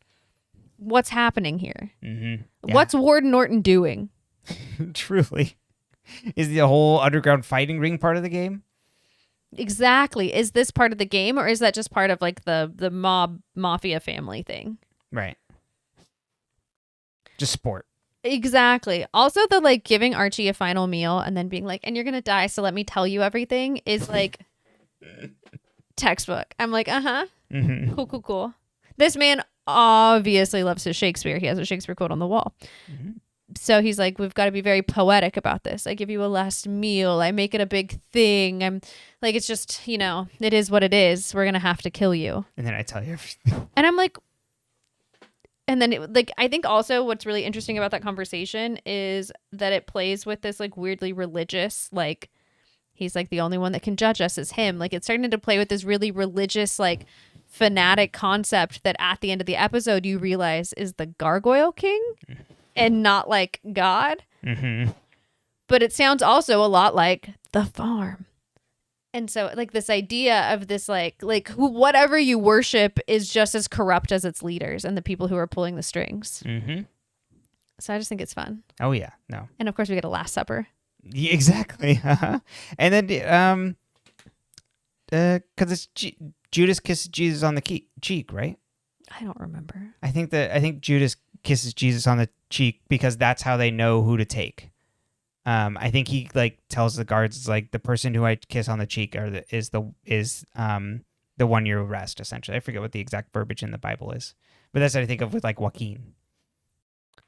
What's happening here? Yeah. What's Warden Norton doing? Truly. Is the whole underground fighting ring part of the game? Exactly. Is this part of the game, or is that just part of like the mafia family thing? Right. Just sport. Exactly. Also, the like giving Archie a final meal and then being like, and you're going to die, so let me tell you everything is like textbook. I'm like, cool. This man obviously loves his Shakespeare. He has a Shakespeare quote on the wall. So he's like, we've got to be very poetic about this. I give you a last meal. I make it a big thing. I'm like, it's just, it is what it is. We're going to have to kill you. And then I tell you everything. And I'm like, and then I think also what's really interesting about that conversation is that it plays with this like weirdly religious, like he's like the only one that can judge us is him. Like it's starting to play with this really religious, like fanatic concept that at the end of the episode you realize is the Gargoyle King and not like God. But it sounds also a lot like the farm. And so like this idea of this like whatever you worship is just as corrupt as its leaders and the people who are pulling the strings. So I just think it's fun. Oh yeah, no. And of course we get a Last Supper. Yeah, exactly. And then because it's Judas kisses Jesus on the cheek, right? I don't remember. I think Judas kisses Jesus on the cheek because that's how they know who to take. I think he like tells the guards, it's like the person who I kiss on the cheek is the 1 year arrest, essentially. I forget what the exact verbiage in the Bible is, but that's what I think of with like Joaquin.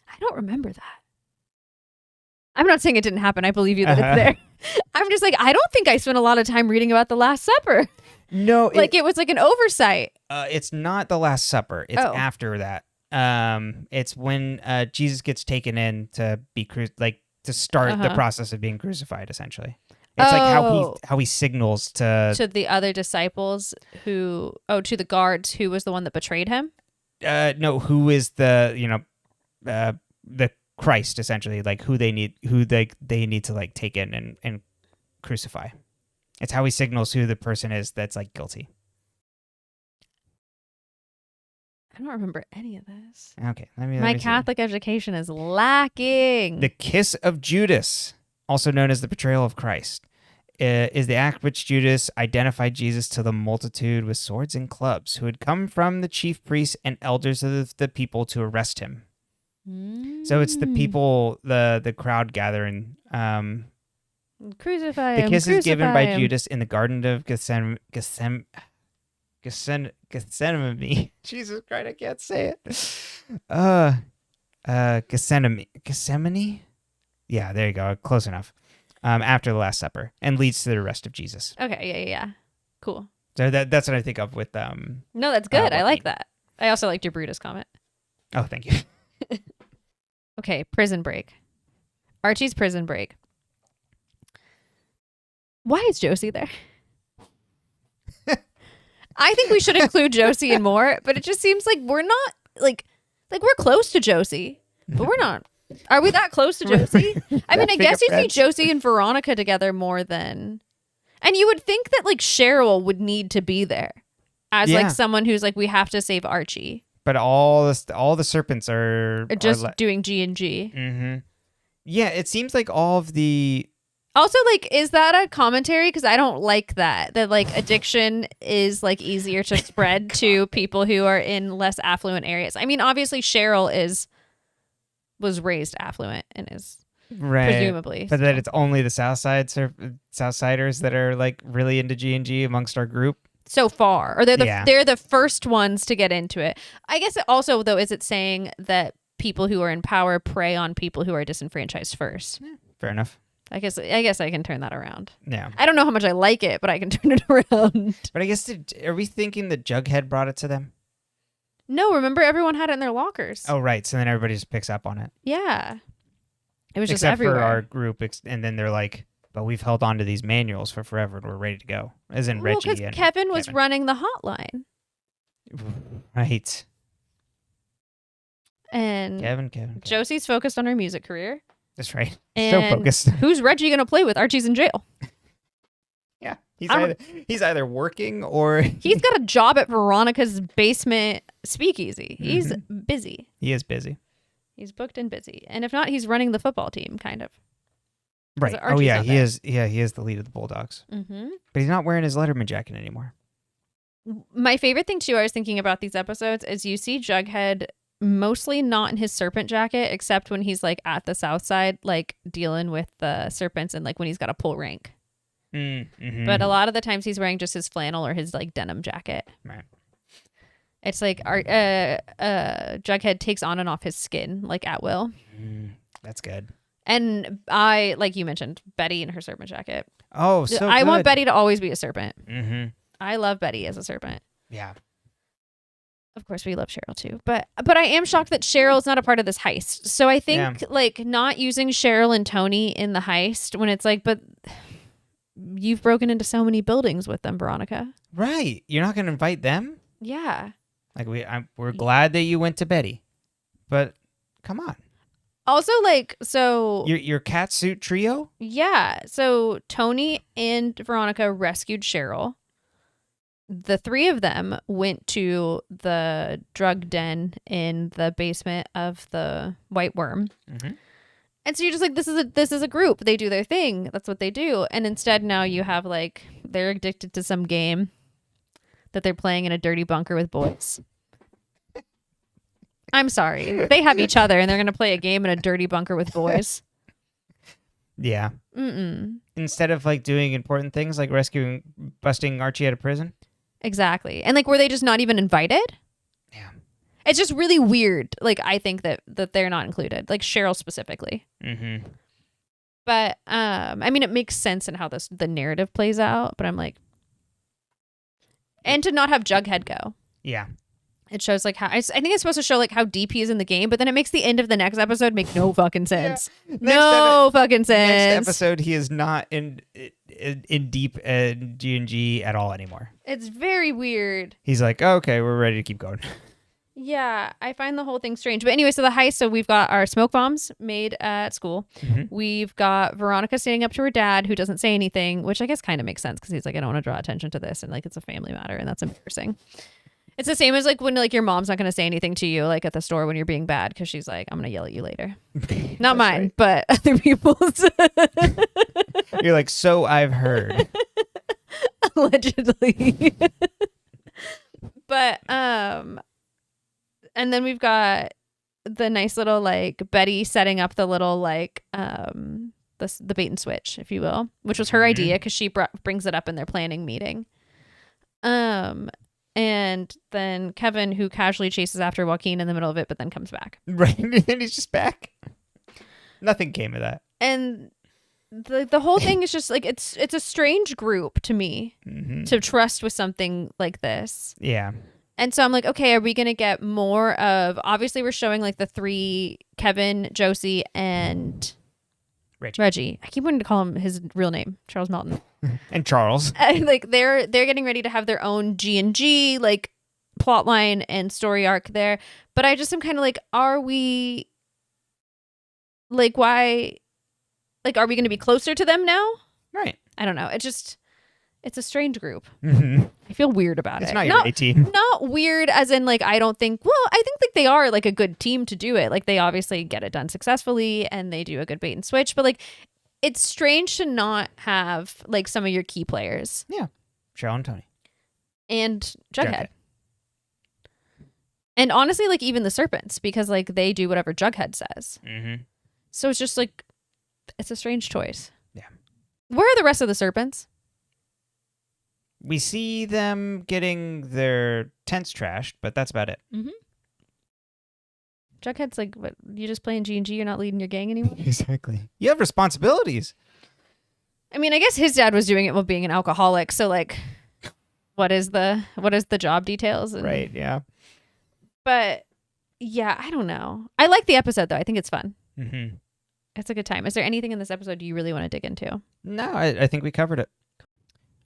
I don't remember that. I'm not saying it didn't happen. I believe you that it's there. I'm just like, I don't think I spent a lot of time reading about the Last Supper. No, it was like an oversight. It's not the Last Supper. It's after that. It's when Jesus gets taken in to be to start the process of being crucified, essentially. It's like how he signals to the other disciples to the guards who was the one that betrayed him. No, who is the Christ, essentially, like who they need to like take in and crucify. It's how he signals who the person is that's like guilty. I don't remember any of this. Okay, my Catholic education is lacking. The kiss of Judas, also known as the betrayal of Christ, is the act which Judas identified Jesus to the multitude with swords and clubs, who had come from the chief priests and elders of the people to arrest him. So it's the people, the crowd gathering. Crucify him. The kiss is given by him. Judas in the Garden of Gethsemane. Jesus Christ, I can't say it. Gethsemane. Yeah, there you go. Close enough. After the Last Supper, and leads to the arrest of Jesus. Okay, yeah. Cool. So that's what I think of with No, that's good. I like Joaquin. that. I also liked your Brutus comment. Oh, thank you. Okay, Prison Break. Archie's Prison Break. Why is Josie there? I think we should include Josie in more, but it just seems like we're not like we're close to Josie, but we're not. Are we that close to Josie? I mean, I guess you see Josie and Veronica together more than, and you would think that like Cheryl would need to be there as like someone who's like, we have to save Archie. But all the serpents are just doing G&G. Mm-hmm. Yeah, it seems like all of the. Also, like, is that a commentary? Because I don't like that like addiction is like easier to spread to people who are in less affluent areas. I mean, obviously Cheryl was raised affluent and is presumably, but that it's only the Southsiders that are like really into G&G amongst our group so far, or they're the first ones to get into it. I guess it also, though, is it saying that people who are in power prey on people who are disenfranchised first? Yeah, fair enough. I guess I can turn that around. Yeah. I don't know how much I like it, but I can turn it around. But I guess, are we thinking that Jughead brought it to them? No, remember everyone had it in their lockers. Oh, right. So then everybody just picks up on it. Yeah. It was just Except everywhere. for our group. And then they're like, but we've held on to these manuals for forever and we're ready to go. As in Reggie and because Kevin was running the hotline. Right. And Kevin. Josie's focused on her music career. That's right. And so focused. Who's Reggie going to play with? Archie's in jail. Yeah. He's either working or... He's got a job at Veronica's basement speakeasy. He's busy. He is busy. He's booked and busy. And if not, he's running the football team, kind of. Right. Oh, yeah. He is. Yeah, he is the lead of the Bulldogs. Mm-hmm. But he's not wearing his Letterman jacket anymore. My favorite thing, too, I was thinking about these episodes is you see Jughead mostly not in his serpent jacket, except when he's like at the South Side, like dealing with the serpents and like when he's got to pull rank. Mm-hmm. But a lot of the times he's wearing just his flannel or his like denim jacket. Right. It's like Jughead takes on and off his skin like at will. That's good. And I, like you mentioned, Betty in her serpent jacket. Oh, so I good. want Betty to always be a serpent. Mm-hmm. I love Betty as a serpent. Yeah. Of course, we love Cheryl too. But I am shocked that Cheryl's not a part of this heist. So I think like not using Cheryl and Tony in the heist when it's like, but you've broken into so many buildings with them, Veronica. Right. You're not going to invite them? Yeah. Like we're glad that you went to Betty, but come on. Also, like, so your cat suit trio. Yeah. So Tony and Veronica rescued Cheryl. The three of them went to the drug den in the basement of the White Worm. Mm-hmm. And so you're just like, this is a group. They do their thing. That's what they do. And instead now you have like, they're addicted to some game that they're playing in a dirty bunker with boys. I'm sorry. They have each other and they're going to play a game in a dirty bunker with boys. Yeah. Mm-mm. Instead of like doing important things like busting Archie out of prison. Exactly. And like, were they just not even invited? Yeah. It's just really weird. Like, I think that they're not included, like Cheryl specifically. Mm-hmm. But, I mean, it makes sense in how the narrative plays out, but I'm like, and to not have Jughead go. Yeah. It shows like how, I think it's supposed to show like how deep he is in the game, but then it makes the end of the next episode make no fucking sense. Yeah. No fucking sense. Next episode, he is not in deep G&G at all anymore. It's very weird. He's like, oh, okay, we're ready to keep going. Yeah, I find the whole thing strange. But anyway, so the heist, so we've got our smoke bombs made at school. Mm-hmm. We've got Veronica standing up to her dad who doesn't say anything, which I guess kind of makes sense because he's like, I don't want to draw attention to this. And like, it's a family matter and that's embarrassing. It's the same as like when like your mom's not going to say anything to you like at the store when you're being bad because she's like, I'm going to yell at you later. Not mine, right. But other people's. You're like, so I've heard. Allegedly. But and then we've got the nice little like Betty setting up the little like the bait and switch, if you will, which was her idea because she brings it up in their planning meeting. And then Kevin, who casually chases after Joaquin in the middle of it, but then comes back. Right. And he's just back. Nothing came of that. And the whole thing is just like, it's a strange group to me to trust with something like this. Yeah. And so I'm like, okay, are we going to get more of, obviously we're showing like the three, Kevin, Josie, and Reggie. I keep wanting to call him his real name, Charles Melton. And Charles. And like they're getting ready to have their own G&G like plot line and story arc there. But I just am kind of like, are we like, why, like, are we going to be closer to them now? Right. I don't know. It's a strange group. Mm-hmm. I feel weird about It's it. not your 18. Not weird as in like, I don't think, well, I think like they are like a good team to do it. Like they obviously get it done successfully and they do a good bait and switch, but like it's strange to not have like some of your key players. Yeah. Cheryl and Tony. And Jughead. And honestly, like even the serpents, because like they do whatever Jughead says. Mm-hmm. So it's just like, it's a strange choice. Yeah. Where are the rest of the serpents? We see them getting their tents trashed, but that's about it. Mm-hmm. Jughead's like, what, you just playing G&G? You're not leading your gang anymore? Exactly. You have responsibilities. I mean, I guess his dad was doing it while being an alcoholic. So like, what is the job details? Right. Yeah. But yeah, I don't know. I like the episode though. I think it's fun. Mm-hmm. It's a good time. Is there anything in this episode you really want to dig into? No, I think we covered it.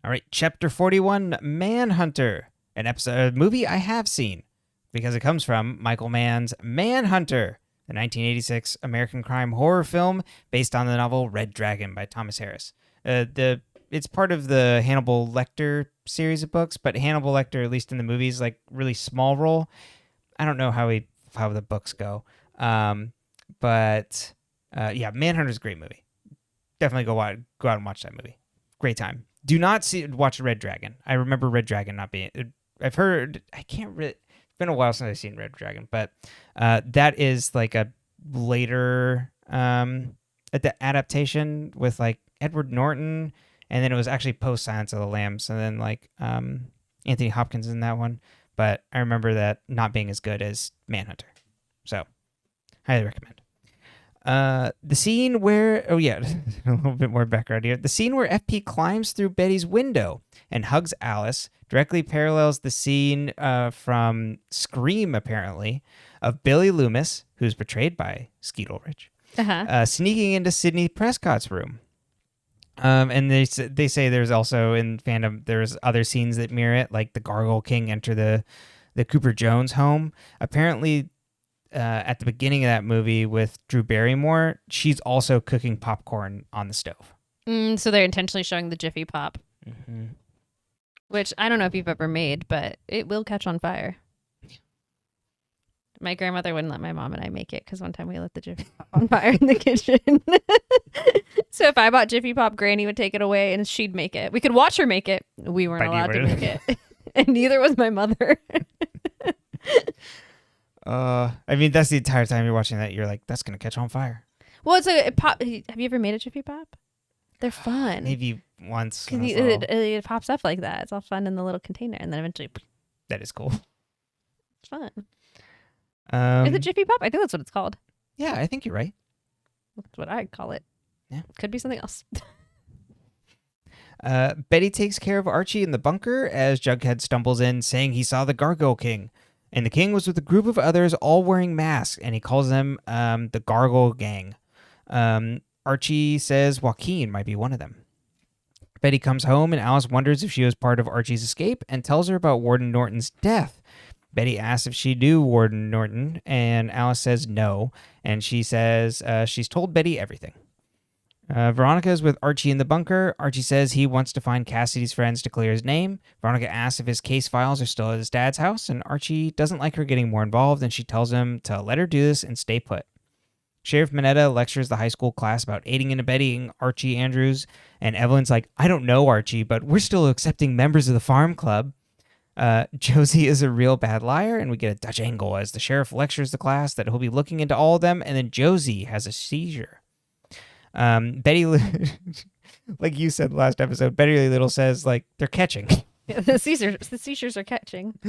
All right, Chapter 41, Manhunter, a movie I have seen because it comes from Michael Mann's Manhunter, the 1986 American crime horror film based on the novel Red Dragon by Thomas Harris. It's part of the Hannibal Lecter series of books, but Hannibal Lecter, at least in the movies, like really small role. I don't know how the books go, but yeah, Manhunter's a great movie. Definitely go out and watch that movie. Great time. Do not watch Red Dragon. I remember Red Dragon not being. I've heard. I can't really. It's been a while since I've seen Red Dragon, but that is like a later adaptation with like Edward Norton, and then it was actually post Silence of the Lambs, and then like Anthony Hopkins in that one. But I remember that not being as good as Manhunter, so highly recommend. The scene where, a little bit more background here. The scene where FP climbs through Betty's window and hugs Alice directly parallels the scene from Scream, apparently, of Billy Loomis, who's portrayed by Skeet Ulrich, sneaking into Sidney Prescott's room. And they say there's also in fandom, there's other scenes that mirror it, like the Gargoyle King enter the Cooper Jones home. Apparently, at the beginning of that movie with Drew Barrymore, she's also cooking popcorn on the stove. So they're intentionally showing the Jiffy Pop, which I don't know if you've ever made, but it will catch on fire. My grandmother wouldn't let my mom and I make it because one time we lit the Jiffy Pop on fire in the kitchen. So if I bought Jiffy Pop, Granny would take it away and she'd make it. We could watch her make it. We weren't allowed to make it. And neither was my mother. I mean, that's the entire time you're watching that. You're like, that's going to catch on fire. Well, it's a pop. Have you ever made a Jiffy Pop? They're fun. Maybe once. It pops up like that. It's all fun in the little container. And then eventually. That is cool. It's fun. Is it Jiffy Pop? I think that's what it's called. Yeah, I think you're right. That's what I call it. Yeah. Could be something else. Betty takes care of Archie in the bunker as Jughead stumbles in saying he saw the Gargoyle King. And the king was with a group of others all wearing masks, and he calls them the Gargoyle Gang. Archie says Joaquin might be one of them. Betty comes home, and Alice wonders if she was part of Archie's escape and tells her about Warden Norton's death. Betty asks if she knew Warden Norton, and Alice says no, and she says she's told Betty everything. Veronica is with Archie in the bunker. Archie says he wants to find Cassidy's friends to clear his name. Veronica asks if his case files are still at his dad's house, and Archie doesn't like her getting more involved, and she tells him to let her do this and stay put. Sheriff Minetta lectures the high school class about aiding and abetting Archie Andrews, and Evelyn's like, I don't know, Archie, but we're still accepting members of the farm club. Josie is a real bad liar, and we get a Dutch angle as the sheriff lectures the class that he'll be looking into all of them, and then Josie has a seizure. Betty, like you said last episode, Betty Little says, like, they're catching. The seizures are catching.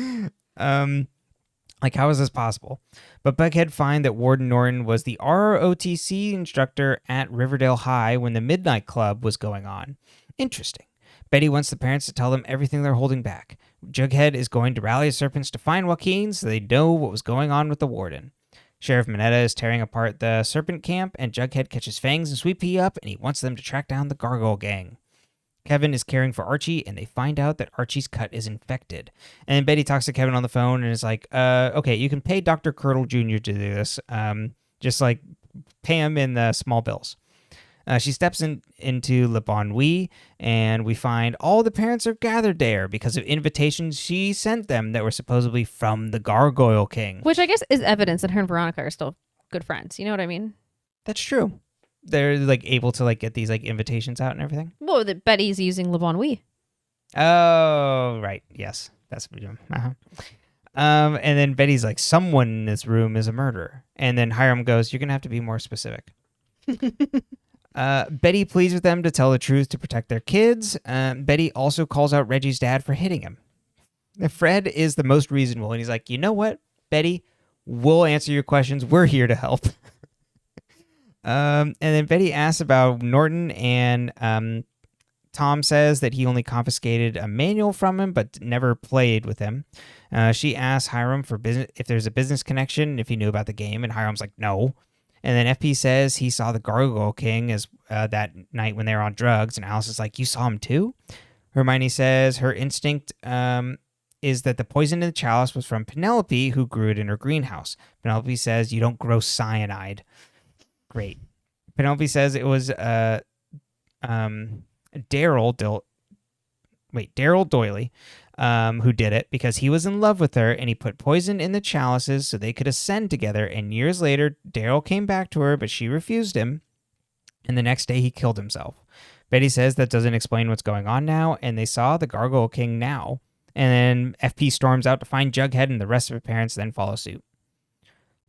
Like, how is this possible? But Buckhead find that Warden Norton was the ROTC instructor at Riverdale High when the Midnight Club was going on. Interesting. Betty wants the parents to tell them everything they're holding back. Jughead is going to rally his serpents to find Joaquin so they know what was going on with the warden. Sheriff Mineta is tearing apart the serpent camp, and Jughead catches Fangs and Sweet Pea up, and he wants them to track down the Gargoyle Gang. Kevin is caring for Archie, and they find out that Archie's cut is infected. And Betty talks to Kevin on the phone and is like, okay, you can pay Dr. Curdle Jr. to do this. Just like pay him in the small bills. She steps into Le Bon Nuit, and we find all the parents are gathered there because of invitations she sent them that were supposedly from the Gargoyle King. Which I guess is evidence that her and Veronica are still good friends. You know what I mean? That's true. They're like able to like get these like invitations out and everything. Well, that Betty's using Le Bon Nuit. Oh, right. Yes, that's what we're doing. Uh-huh. And then Betty's like, someone in this room is a murderer. And then Hiram goes, you're gonna have to be more specific. Betty pleads with them to tell the truth to protect their kids. Betty also calls out Reggie's dad for hitting him. Fred is the most reasonable, and he's like, you know what, Betty, we'll answer your questions. We're here to help. And then Betty asks about Norton, and Tom says that he only confiscated a manual from him, but never played with him. She asks Hiram for business if there's a business connection, if he knew about the game, and Hiram's like, no. And then FP says he saw the Gargoyle King as that night when they were on drugs, and Alice is like, you saw him too? Hermione says her instinct is that the poison in the chalice was from Penelope, who grew it in her greenhouse. Penelope says you don't grow cyanide. Great. Penelope says it was Daryl Doyley who did it because he was in love with her and he put poison in the chalices so they could ascend together. And years later, Daryl came back to her, but she refused him. And the next day, he killed himself. Betty says that doesn't explain what's going on now, and they saw the Gargoyle King now. And then FP storms out to find Jughead, and the rest of her parents then follow suit.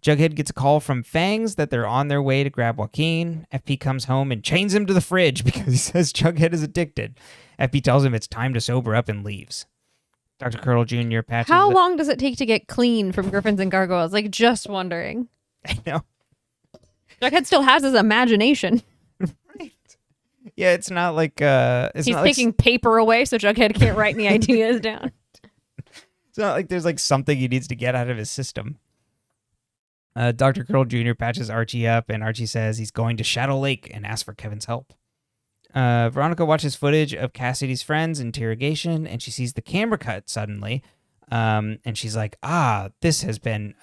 Jughead gets a call from Fangs that they're on their way to grab Joaquin. FP comes home and chains him to the fridge because he says Jughead is addicted. FP tells him it's time to sober up and leaves. Dr. Curdle Jr. patches... How long does it take to get clean from Griffins and Gargoyles? Like, just wondering. I know. Jughead still has his imagination. Right. Yeah, it's not like... He's taking paper away so Jughead can't write any ideas down. It's not like there's like something he needs to get out of his system. Dr. Curdle Jr. patches Archie up, and Archie says he's going to Shadow Lake and asks for Kevin's help. Veronica watches footage of Cassidy's friend's interrogation, and she sees the camera cut suddenly, and she's like, this has been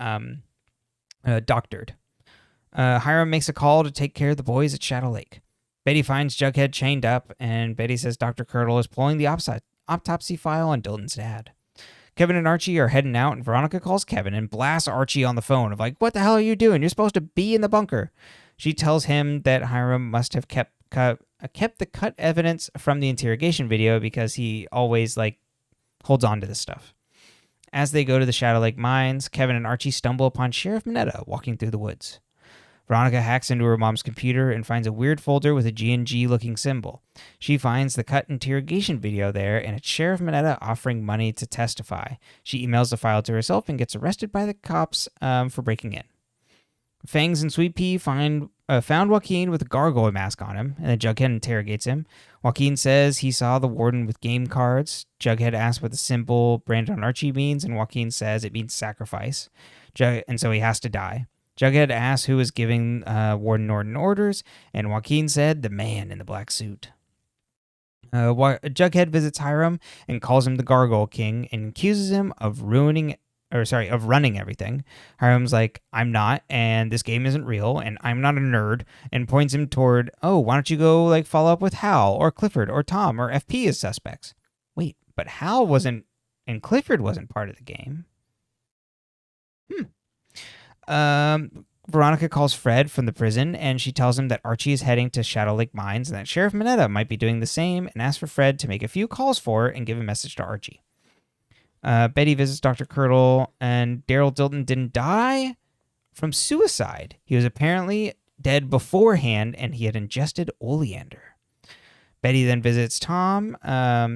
doctored. Hiram makes a call to take care of the boys at Shadow Lake. Betty finds Jughead chained up, and Betty says Dr. Curdle is pulling the autopsy file on Dilton's dad. Kevin and Archie are heading out, and Veronica calls Kevin and blasts Archie on the phone of like, what the hell are you doing? You're supposed to be in the bunker. She tells him that Hiram must have kept the cut evidence from the interrogation video because he always like holds on to this stuff. As they go to the Shadow Lake mines, Kevin and Archie stumble upon Sheriff Mineta walking through the woods. Veronica hacks into her mom's computer and finds a weird folder with a G&G looking symbol. She finds the cut interrogation video there, and it's Sheriff Mineta offering money to testify. She emails the file to herself and gets arrested by the cops for breaking in. Fangs and Sweet Pea found Joaquin with a gargoyle mask on him, and then Jughead interrogates him. Joaquin says he saw the warden with game cards. Jughead asks what the symbol branded on Archie means, and Joaquin says it means sacrifice, and so he has to die. Jughead asks who is giving Warden Norton orders, and Joaquin said the man in the black suit. Jughead visits Hiram and calls him the Gargoyle King and accuses him of running everything. Hiram's like, I'm not, and this game isn't real, and I'm not a nerd, and points him toward, why don't you go like follow up with Hal or Clifford or Tom or FP as suspects? Wait, but Hal wasn't, and Clifford wasn't part of the game. Veronica calls Fred from the prison, and she tells him that Archie is heading to Shadow Lake Mines and that Sheriff Mineta might be doing the same, and asks for Fred to make a few calls for her and give a message to Archie. Betty visits Dr. Curdle, and Daryl Dilton didn't die from suicide. He was apparently dead beforehand, and he had ingested oleander. Betty then visits Tom,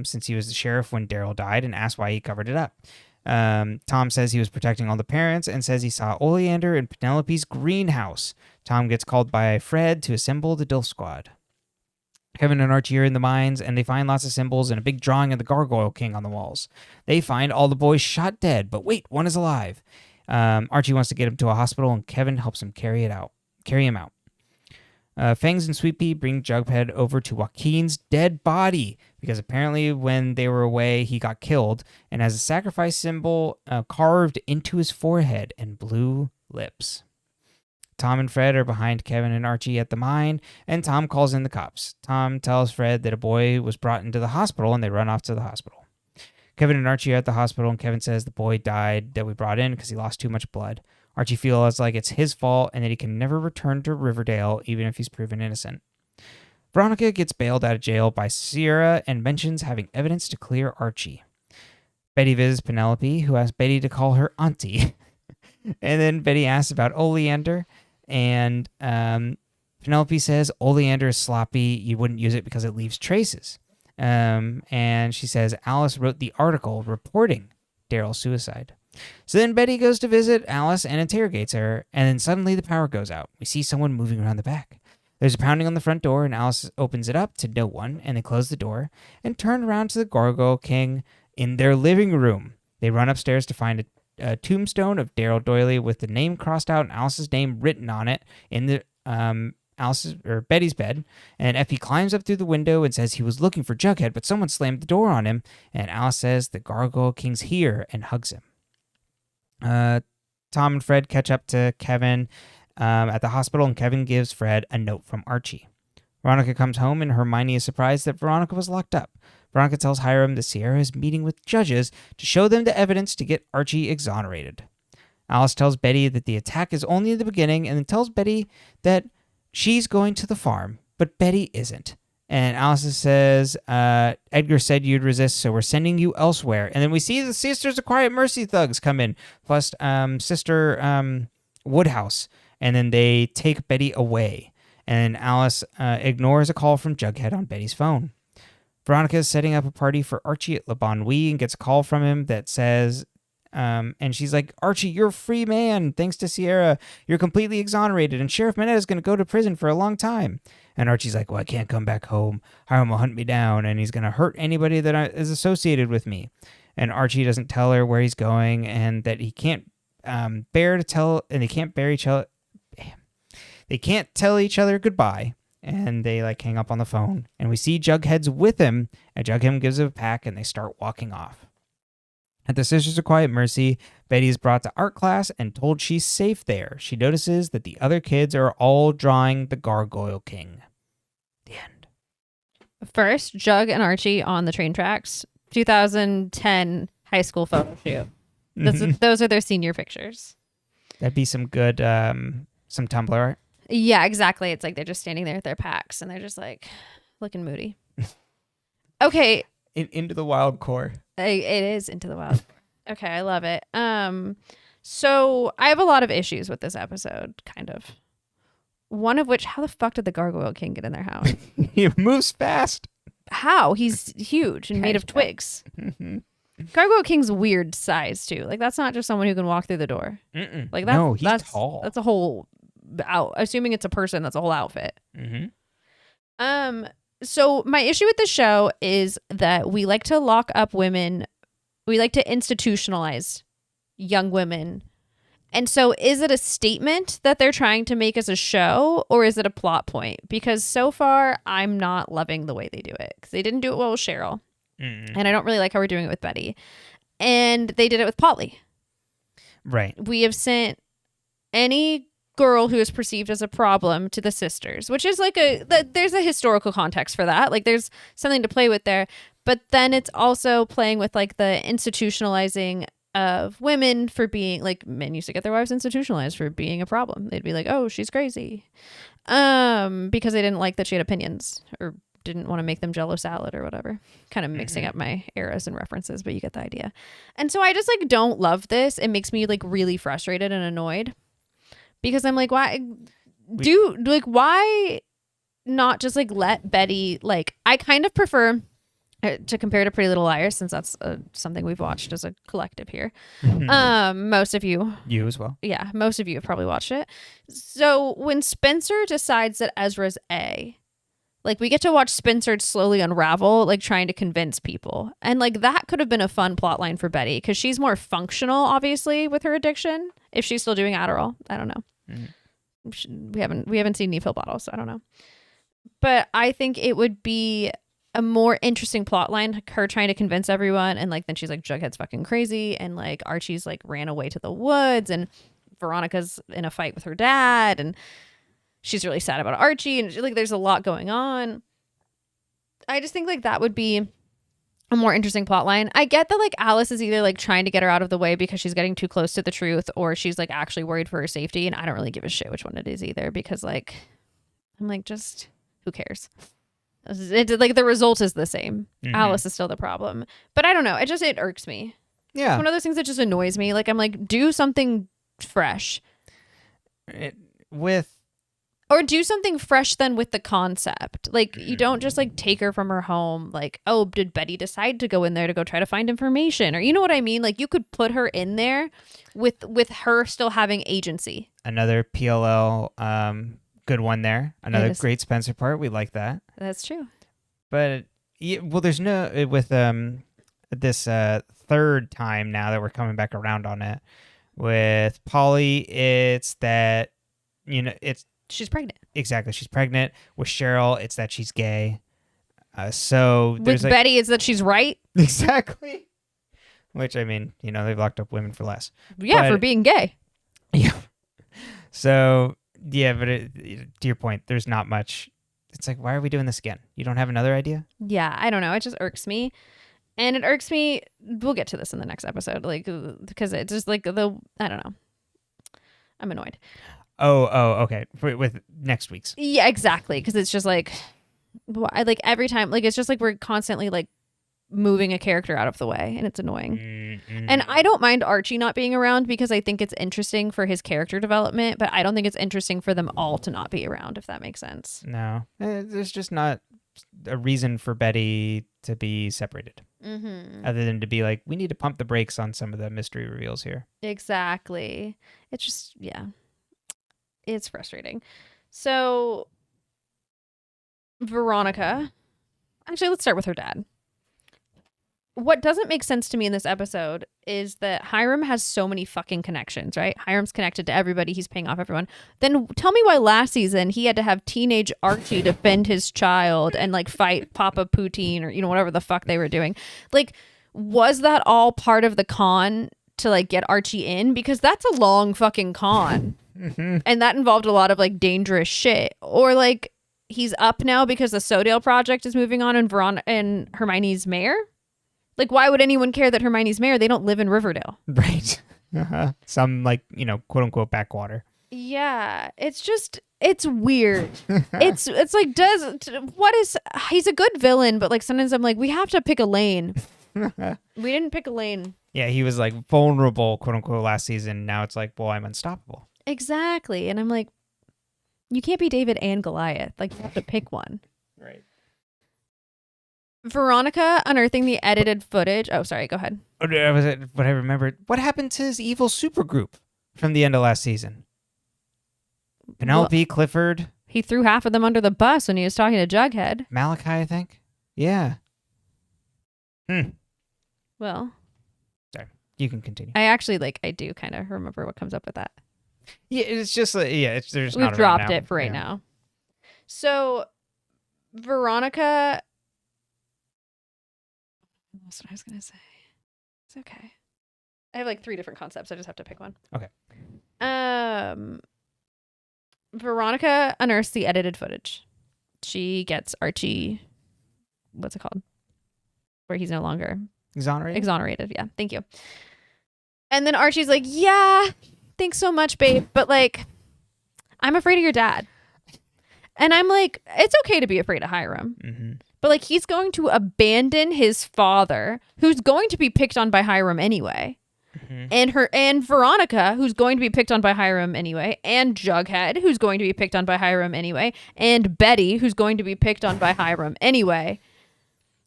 since he was the sheriff when Daryl died, and asks why he covered it up. Tom says he was protecting all the parents and says he saw Oleander in Penelope's greenhouse. Tom gets called by Fred to assemble the Dilf Squad. Kevin and Archie are in the mines, and they find lots of symbols and a big drawing of the Gargoyle King on the walls. They find all the boys shot dead, but wait, one is alive. Archie wants to get him to a hospital, and Kevin helps him carry him out. Fangs and Sweet Pea bring Jughead over to Joaquin's dead body, because apparently when they were away, he got killed, and has a sacrifice symbol carved into his forehead and blue lips. Tom and Fred are behind Kevin and Archie at the mine, and Tom calls in the cops. Tom tells Fred that a boy was brought into the hospital, and they run off to the hospital. Kevin and Archie are at the hospital, and Kevin says the boy died that we brought in because he lost too much blood. Archie feels like it's his fault and that he can never return to Riverdale, even if he's proven innocent. Veronica gets bailed out of jail by Sierra and mentions having evidence to clear Archie. Betty visits Penelope, who asks Betty to call her auntie. And then Betty asks about Oleander. And Penelope says Oleander is sloppy. You wouldn't use it because it leaves traces. And she says Alice wrote the article reporting Daryl's suicide. So then Betty goes to visit Alice and interrogates her. And then suddenly the power goes out. We see someone moving around the back. There's a pounding on the front door, and Alice opens it up to no one. And they close the door and turn around to the Gargoyle King in their living room. They run upstairs to find a tombstone of Daryl Doyley with the name crossed out and Alice's name written on it in the Betty's bed. And Effie climbs up through the window and says he was looking for Jughead, but someone slammed the door on him. And Alice says the Gargoyle King's here and hugs him. Tom and Fred catch up to Kevin at the hospital, and Kevin gives Fred a note from Archie. Veronica comes home, and Hermione is surprised that Veronica was locked up. Veronica tells Hiram that Sierra is meeting with judges to show them the evidence to get Archie exonerated. Alice tells Betty that the attack is only the beginning, and then tells Betty that she's going to the farm, but Betty isn't. And Alice says, Edgar said you'd resist, so we're sending you elsewhere. And then we see the Sisters of Quiet Mercy thugs come in, plus Sister Woodhouse. And then they take Betty away. And Alice ignores a call from Jughead on Betty's phone. Veronica is setting up a party for Archie at Le Bon Nuit and gets a call from him that says, and she's like, Archie, you're a free man. Thanks to Sierra, you're completely exonerated, and Sheriff Minette is going to go to prison for a long time. And Archie's like, well, I can't come back home. Hiram will hunt me down, and he's going to hurt anybody that is associated with me. And Archie doesn't tell her where he's going, and that he can't bear to tell, and they can't bear each other. They can't tell each other goodbye. And they hang up on the phone. And we see Jughead's with him. And Jughead gives him a pack. And they start walking off. At the Sisters of Quiet Mercy, Betty is brought to art class and told she's safe there. She notices that the other kids are all drawing the Gargoyle King. The end. First, Jug and Archie on the train tracks. 2010 high school photo shoot. Those are their senior pictures. That'd be some good, some Tumblr art. Yeah, exactly. It's like they're just standing there with their packs and they're just looking moody. Okay. Into the wild core. It is Into the Wild. Okay, I love it. So I have a lot of issues with this episode, kind of. One of which, how the fuck did the Gargoyle King get in their house? He moves fast. How? He's huge and made of twigs. Gargoyle King's weird size too. That's not just someone who can walk through the door. No, he's tall. That's a whole assuming it's a person, that's a whole outfit. So my issue with the show is that we like to lock up women. We like to institutionalize young women. And so is it a statement that they're trying to make as a show, or is it a plot point? Because so far I'm not loving the way they do it, because they didn't do it well with Cheryl. And I don't really like how we're doing it with Betty. And they did it with Polly. Right. We have sent any girl who is perceived as a problem to the sisters, which is there's a historical context for that. There's something to play with there. But then it's also playing with the institutionalizing of women for being men used to get their wives institutionalized for being a problem. They'd be like, oh, she's crazy. Because they didn't like that she had opinions or didn't want to make them Jell-O salad or whatever. Kind of mixing up my eras and references, but you get the idea. And so I just don't love this. It makes me really frustrated and annoyed, because I'm why not just like let Betty, like, I kind of prefer to compare to Pretty Little Liars, since that's something we've watched as a collective here. Most of you as well. Yeah, most of you have probably watched it. So when Spencer decides that Ezra's A, like, we get to watch Spencer slowly unravel, like, trying to convince people. And, like, that could have been a fun plot line for Betty, because she's more functional, obviously, with her addiction, if she's still doing Adderall. I don't know. We haven't seen Needful Bottle, so I don't know. But I think it would be a more interesting plot line, like her trying to convince everyone, and, like, then she's like, Jughead's fucking crazy, and, like, Archie's, like, ran away to the woods, and Veronica's in a fight with her dad, and she's really sad about Archie, and, like, there's a lot going on. I just think, like, that would be a more interesting plot line. I get that, like, Alice is either, like, trying to get her out of the way because she's getting too close to the truth, or she's, like, actually worried for her safety, and I don't really give a shit which one it is either, because, like, I'm like, just who cares? Like, the result is the same. Alice is still the problem, but I don't know. It irks me. Yeah, it's one of those things that just annoys me. Like, I'm like, do something fresh. Or do something fresh then with the concept. Like, you don't just, like, take her from her home. Like, oh, did Betty decide to go in there to go try to find information? Or, you know what I mean? Like, you could put her in there with her still having agency. Another PLL good one there. Another great Spencer part. We like that. That's true. But, well, there's no... With this third time now that we're coming back around on it, with Polly, it's that, you know, she's pregnant. Exactly. She's pregnant. With Cheryl, it's that she's gay. So there's with Betty, it's that she's right. Exactly. Which, I mean, you know, they've locked up women for less. Yeah, for being gay. Yeah. So, yeah, but to your point, there's not much. It's like, why are we doing this again? You don't have another idea? Yeah, I don't know. It just irks me. And it irks me. We'll get to this in the next episode, like, because it's just like I don't know. I'm annoyed. Oh, okay. With next week's. Yeah, exactly. Because it's just like, like, every time, like, it's just like we're constantly, like, moving a character out of the way, and it's annoying. And I don't mind Archie not being around, because I think it's interesting for his character development, but I don't think it's interesting for them all to not be around, if that makes sense. No, there's just not a reason for Betty to be separated, other than to be like, we need to pump the brakes on some of the mystery reveals here. Exactly. It's just, yeah, it's frustrating. So Veronica, actually, let's start with her dad. What doesn't make sense to me in this episode is that Hiram has so many fucking connections, right? Hiram's connected to everybody. He's paying off everyone. Then tell me why last season he had to have teenage Archie defend his child and, like, fight Papa Poutine, or, you know, whatever the fuck they were doing. Like, was that all part of the con to, like, get Archie in? Because that's a long fucking con. And that involved a lot of, like, dangerous shit. Or, like, he's up now because the Sodale project is moving on and Hermione's mayor? Like, why would anyone care that Hermione's mayor? They don't live in Riverdale. Right. Some, like, you know, quote unquote backwater. Yeah. It's just, it's weird. it's like, he's a good villain, but, like, sometimes I'm like, we have to pick a lane. We didn't pick a lane. Yeah, he was, like, vulnerable, quote unquote, last season. Now it's like, well, I'm unstoppable. Exactly. And I'm like, you can't be David and Goliath. Like, you have to pick one. Right. Veronica unearthing the edited footage. Oh, sorry. Go ahead. What I remembered. What happened to his evil supergroup from the end of last season? Penelope, Clifford. He threw half of them under the bus when he was talking to Jughead. Malachi, I think. Yeah. Well. Sorry. You can continue. I actually, like, I do kind of remember what comes up with that. Yeah, it's just like, there's We've dropped it for right now. So, Veronica. That's what I was going to say. It's okay. I have, like, 3 different concepts. I just have to pick one. Okay. Veronica unearths the edited footage. She gets Archie, what's it called? Where he's no longer exonerated. Yeah. Thank you. And then Archie's like, yeah, thanks so much, babe. But, like, I'm afraid of your dad. And I'm like, it's okay to be afraid of Hiram. But, like, he's going to abandon his father, who's going to be picked on by Hiram anyway. and Veronica, who's going to be picked on by Hiram anyway, and Jughead, who's going to be picked on by Hiram anyway, and Betty, who's going to be picked on by Hiram anyway.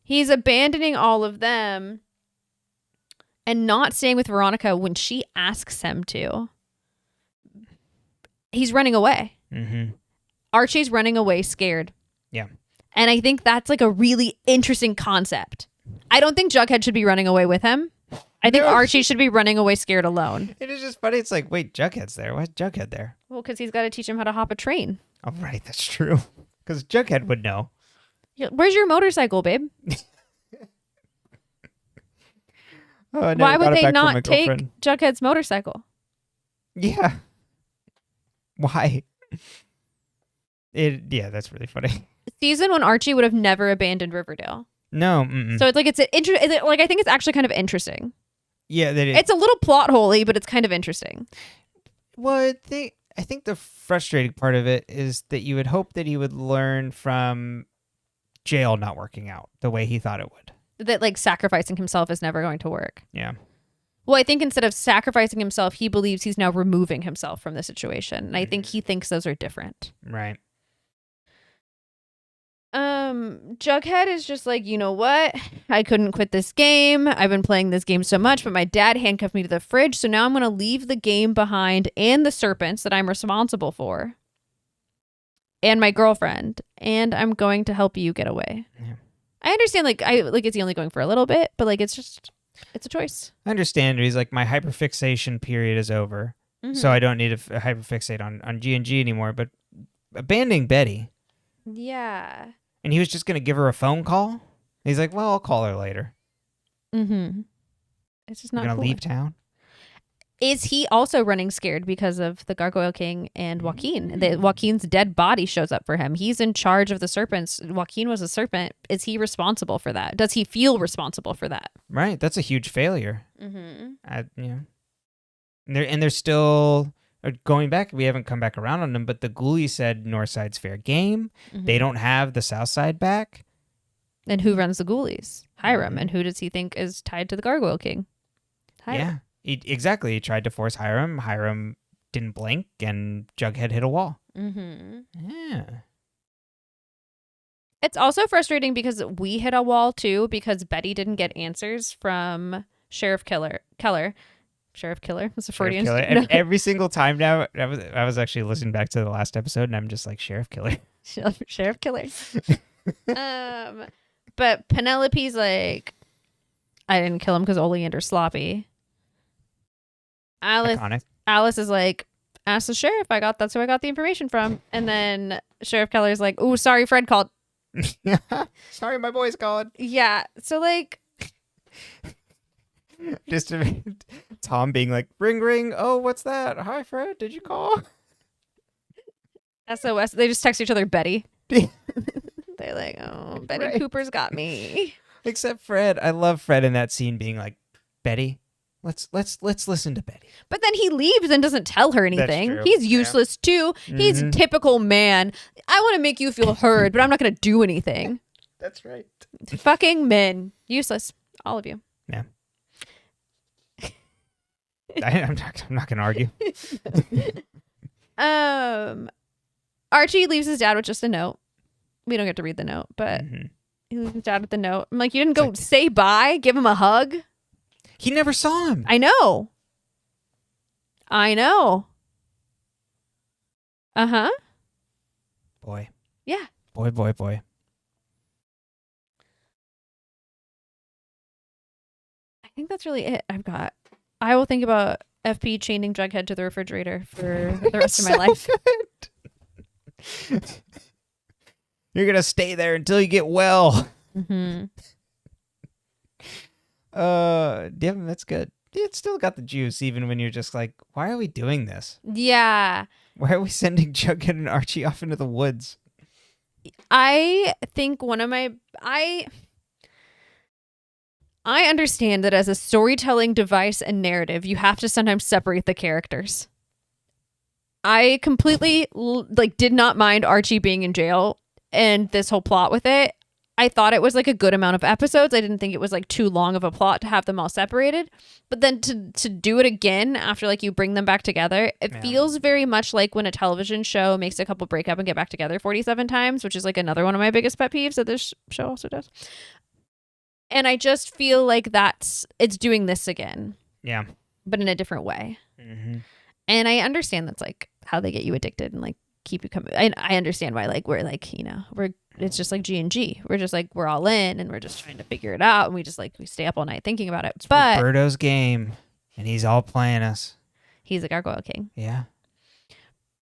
He's abandoning all of them and not staying with Veronica when she asks him to. He's running away. Archie's running away scared. Yeah. And I think that's like a really interesting concept. I don't think Jughead should be running away with him. I think Archie should be running away scared alone. It is just funny. It's like, wait, Jughead's there. Why's Jughead there? Well, because he's got to teach him how to hop a train. Oh, right. That's true. Because Jughead would know. Where's your motorcycle, babe? Why would they not take Jughead's motorcycle? Yeah. Why? Yeah, that's really funny. Season 1 Archie would have never abandoned Riverdale. No. So it's like I think it's actually kind of interesting. Yeah, it's a little plot holey, but it's kind of interesting. Well, I think the frustrating part of it is that you would hope that he would learn from jail not working out the way he thought it would. That like sacrificing himself is never going to work. Yeah. Well, I think instead of sacrificing himself, he believes he's now removing himself from the situation. And I think he thinks those are different. Right. Jughead is just like, you know what? I couldn't quit this game. I've been playing this game so much, but my dad handcuffed me to the fridge. So now I'm going to leave the game behind and the serpents that I'm responsible for. And my girlfriend. And I'm going to help you get away. Yeah. I understand, it's only going for a little bit, but it's a choice. I understand. He's like, my hyperfixation period is over, so I don't need to hyperfixate on G&G anymore. But abandoning Betty. Yeah. And he was just going to give her a phone call? He's like, well, I'll call her later. It's just not going to cool. leave town? Is he also running scared because of the Gargoyle King and Joaquin? Joaquin's dead body shows up for him. He's in charge of the serpents. Joaquin was a serpent. Is he responsible for that? Does he feel responsible for that? Right. That's a huge failure. And they're still going back. We haven't come back around on them, but the ghoulies said Northside's fair game. They don't have the South Side back. And who runs the ghoulies? Hiram. And who does he think is tied to the Gargoyle King? Hiram. Yeah. Exactly. He tried to force Hiram. Hiram didn't blink, and Jughead hit a wall. Yeah. It's also frustrating because we hit a wall, too, because Betty didn't get answers from Sheriff Keller. Sheriff Killer? That's a Freudian. And every single time now, I was actually listening back to the last episode, and I'm just like, Sheriff Killer. Sheriff Killer. But Penelope's like, I didn't kill him because Oleander's sloppy. Alice is like, ask the sheriff. That's who I got the information from. And then Sheriff Keller's like, ooh, sorry, Fred called. Sorry, my boy's called. Yeah. So like, just Tom being like, ring. Oh, what's that? Hi, Fred. Did you call? SOS. They just text each other Betty. They're like, oh, Betty Cooper's got me. Except Fred. I love Fred in that scene being like, Betty. Let's listen to Betty. But then he leaves and doesn't tell her anything. He's useless too. He's typical man. I want to make you feel heard, but I'm not going to do anything. That's right. Fucking men. Useless. All of you. Yeah. I'm not going to argue. Archie leaves his dad with just a note. We don't get to read the note, but he leaves his dad with the note. I'm like, you didn't go say bye? Give him a hug? He never saw him. I know. Boy. Yeah. Boy. I think that's really it I've got. I will think about FP chaining Jughead to the refrigerator for the rest of my life. You're going to stay there until you get well. Yeah, that's good. It's still got the juice, even when you're just like, why are we doing this? Yeah. Why are we sending Jughead and Archie off into the woods? I think I understand that as a storytelling device and narrative, you have to sometimes separate the characters. I completely did not mind Archie being in jail and this whole plot with it. I thought it was like a good amount of episodes. I didn't think it was like too long of a plot to have them all separated. But then to do it again after like you bring them back together, it feels very much like when a television show makes a couple break up and get back together 47 times, which is like another one of my biggest pet peeves that this show also does. And I just feel like it's doing this again. Yeah. But in a different way. Mm-hmm. And I understand that's like how they get you addicted and like keep you coming. I understand why like we're like, you know, it's just like G&G. We're just like, we're all in and we're just trying to figure it out. And we just like, we stay up all night thinking about it. It's but Roberto's game and he's all playing us. He's a gargoyle king. Yeah.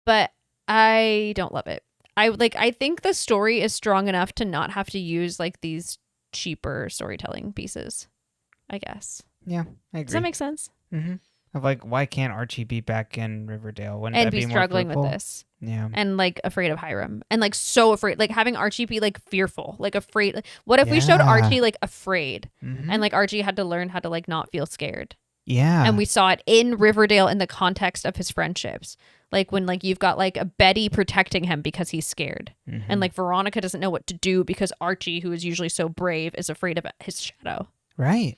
But I don't love it. I think the story is strong enough to not have to use like these cheaper storytelling pieces, I guess. Yeah, I agree. Does that make sense? Mm-hmm. Of like, why can't Archie be back in Riverdale? Wouldn't and that be more struggling fruitful? with this. Yeah. And like afraid of Hiram. And like so afraid. Like having Archie be like fearful. Like afraid. Like, what if we showed Archie like afraid? Mm-hmm. And like Archie had to learn how to like not feel scared. Yeah. And we saw it in Riverdale in the context of his friendships. Like when like you've got like a Betty protecting him because he's scared. Mm-hmm. And like Veronica doesn't know what to do because Archie, who is usually so brave, is afraid of his shadow. Right.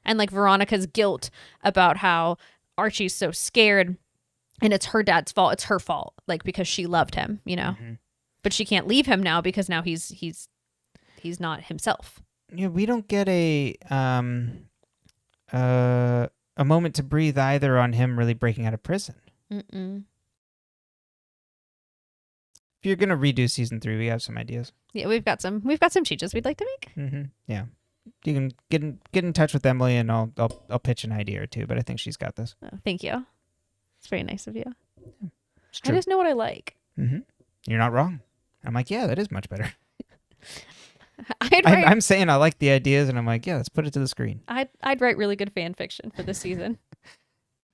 And like Veronica's guilt about how Archie's so scared and it's her dad's fault. It's her fault. Like because she loved him, you know. Mm-hmm. But she can't leave him now because now he's not himself. Yeah, we don't get a moment to breathe either on him really breaking out of prison. Mm-mm. If you're gonna redo season 3, we have some ideas. Yeah, we've got some changes we'd like to make. Mm-hmm. Yeah, you can get in touch with Emily, and I'll pitch an idea or two. But I think she's got this. Oh, thank you. It's very nice of you. It's I true. just know what I like. Mm-hmm. You're not wrong. I'm like, yeah, that is much better. I'd I'm saying I like the ideas, and I'm like, yeah, let's put it to the screen. I'd write really good fan fiction for this season.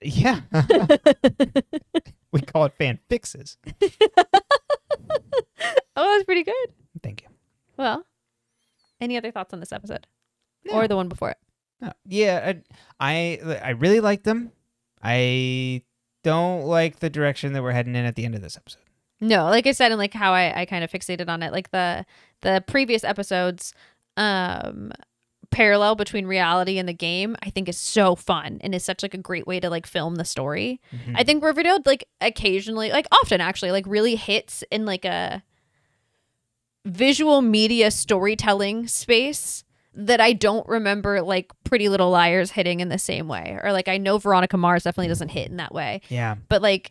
Yeah. We call it fan fixes. Oh, that's pretty good. Thank you. Well, any other thoughts on this episode? No. Or the one before it? No. Yeah, I really like them. I don't like the direction that we're heading in at the end of this episode. No, like I said, and like how I kind of fixated on it, like the previous episodes, parallel between reality and the game, I think is so fun and is such like a great way to like film the story. Mm-hmm. I think Riverdale like occasionally, like often actually, like really hits in like a visual media storytelling space that I don't remember like Pretty Little Liars hitting in the same way. Or like I know Veronica Mars definitely doesn't hit in that way. Yeah. But like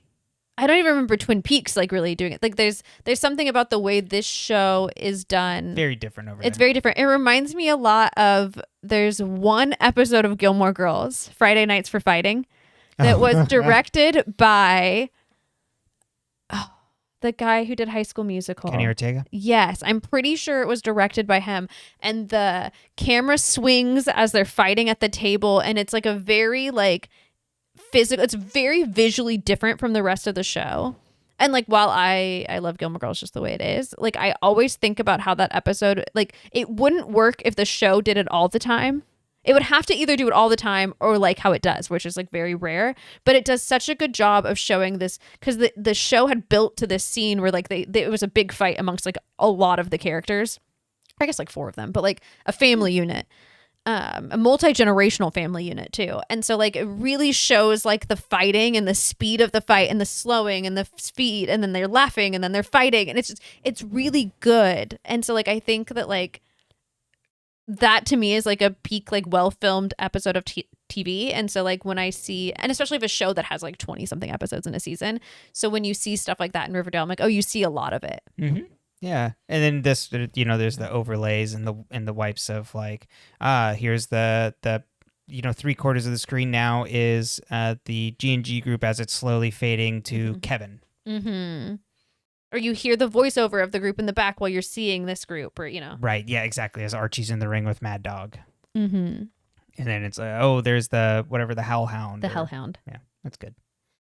I don't even remember Twin Peaks like really doing it. Like there's something about the way this show is done. Very different over It's there. very different. It reminds me a lot of there's one episode of Gilmore Girls, Friday Nights for Fighting, that was directed by the guy who did High School Musical. Kenny Ortega? Yes, I'm pretty sure it was directed by him. And the camera swings as they're fighting at the table, and it's like a very like physical, it's very visually different from the rest of the show. And like while I love Gilmore Girls just the way it is, like I always think about how that episode, like it wouldn't work if the show did it all the time. It would have to either do it all the time or like how it does, which is like very rare. But it does such a good job of showing this because the show had built to this scene where like it was a big fight amongst like a lot of the characters. I guess like 4 of them, but like a family unit. A multi-generational family unit too. And so like it really shows like the fighting and the speed of the fight and the slowing and the speed, and then they're laughing and then they're fighting, and it's really good. And so like I think that like that to me is like a peak like well-filmed episode of TV. And so like when I see, and especially if a show that has like 20 something episodes in a season, so when you see stuff like that in Riverdale, I'm like, oh, you see a lot of it. Mm-hmm. Yeah, and then this, there's the overlays and the wipes of like, here's the 3/4 of the screen now is the G&G group as it's slowly fading to Kevin. Mm-hmm. Or you hear the voiceover of the group in the back while you're seeing this group, or Right. Yeah. Exactly. As Archie's in the ring with Mad Dog. Mm-hmm. And then it's like, oh, there's the Hellhound. The Hellhound. Yeah, that's good.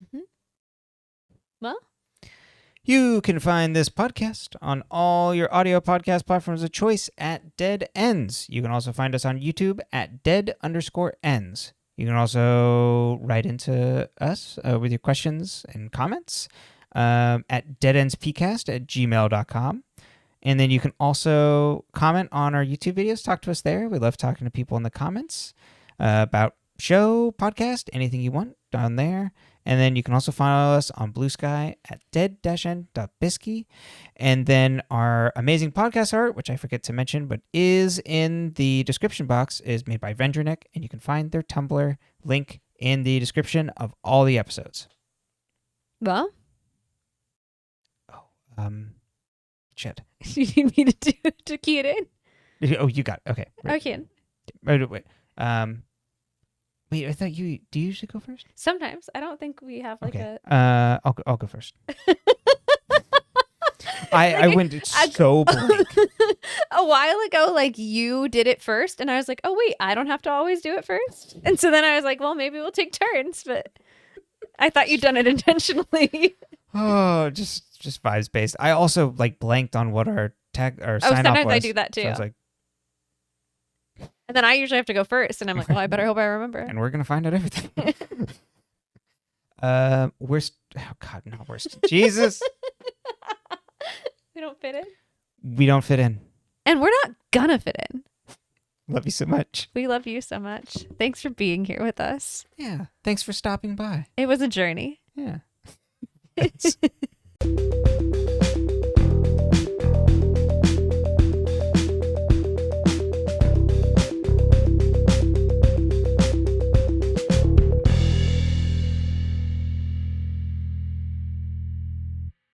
Mm-hmm. Well. You can find this podcast on all your audio podcast platforms of choice at Dead Ends. You can also find us on YouTube at dead_ends. You can also write into us with your questions and comments at deadendspcast@gmail.com. And then you can also comment on our YouTube videos. Talk to us there. We love talking to people in the comments about show, podcast, anything you want down there. And then you can also follow us on Blue Sky at dead-end.bisky. And then our amazing podcast art, which I forget to mention, but is in the description box, is made by Vendrinic. And you can find their Tumblr link in the description of all the episodes. Well. Shit. You need me to key it in? Oh, you got it. Okay. I can. Wait. Wait, I thought do you usually go first? Sometimes. I don't think we have like okay. a... I'll go first. I went so blank. A while ago, like, you did it first, and I was like, oh, wait, I don't have to always do it first? And so then I was like, well, maybe we'll take turns, but I thought you'd done it intentionally. Oh, just vibes based. I also like blanked on what our sign off was. Sometimes I do that too. So I was like, and then I usually have to go first, and I'm like, well, I better hope I remember. And we're gonna find out everything. Worst. Oh God, not worst. Jesus. We don't fit in. We don't fit in. And we're not gonna fit in. Love you so much. We love you so much. Thanks for being here with us. Yeah. Thanks for stopping by. It was a journey. Yeah. Thanks.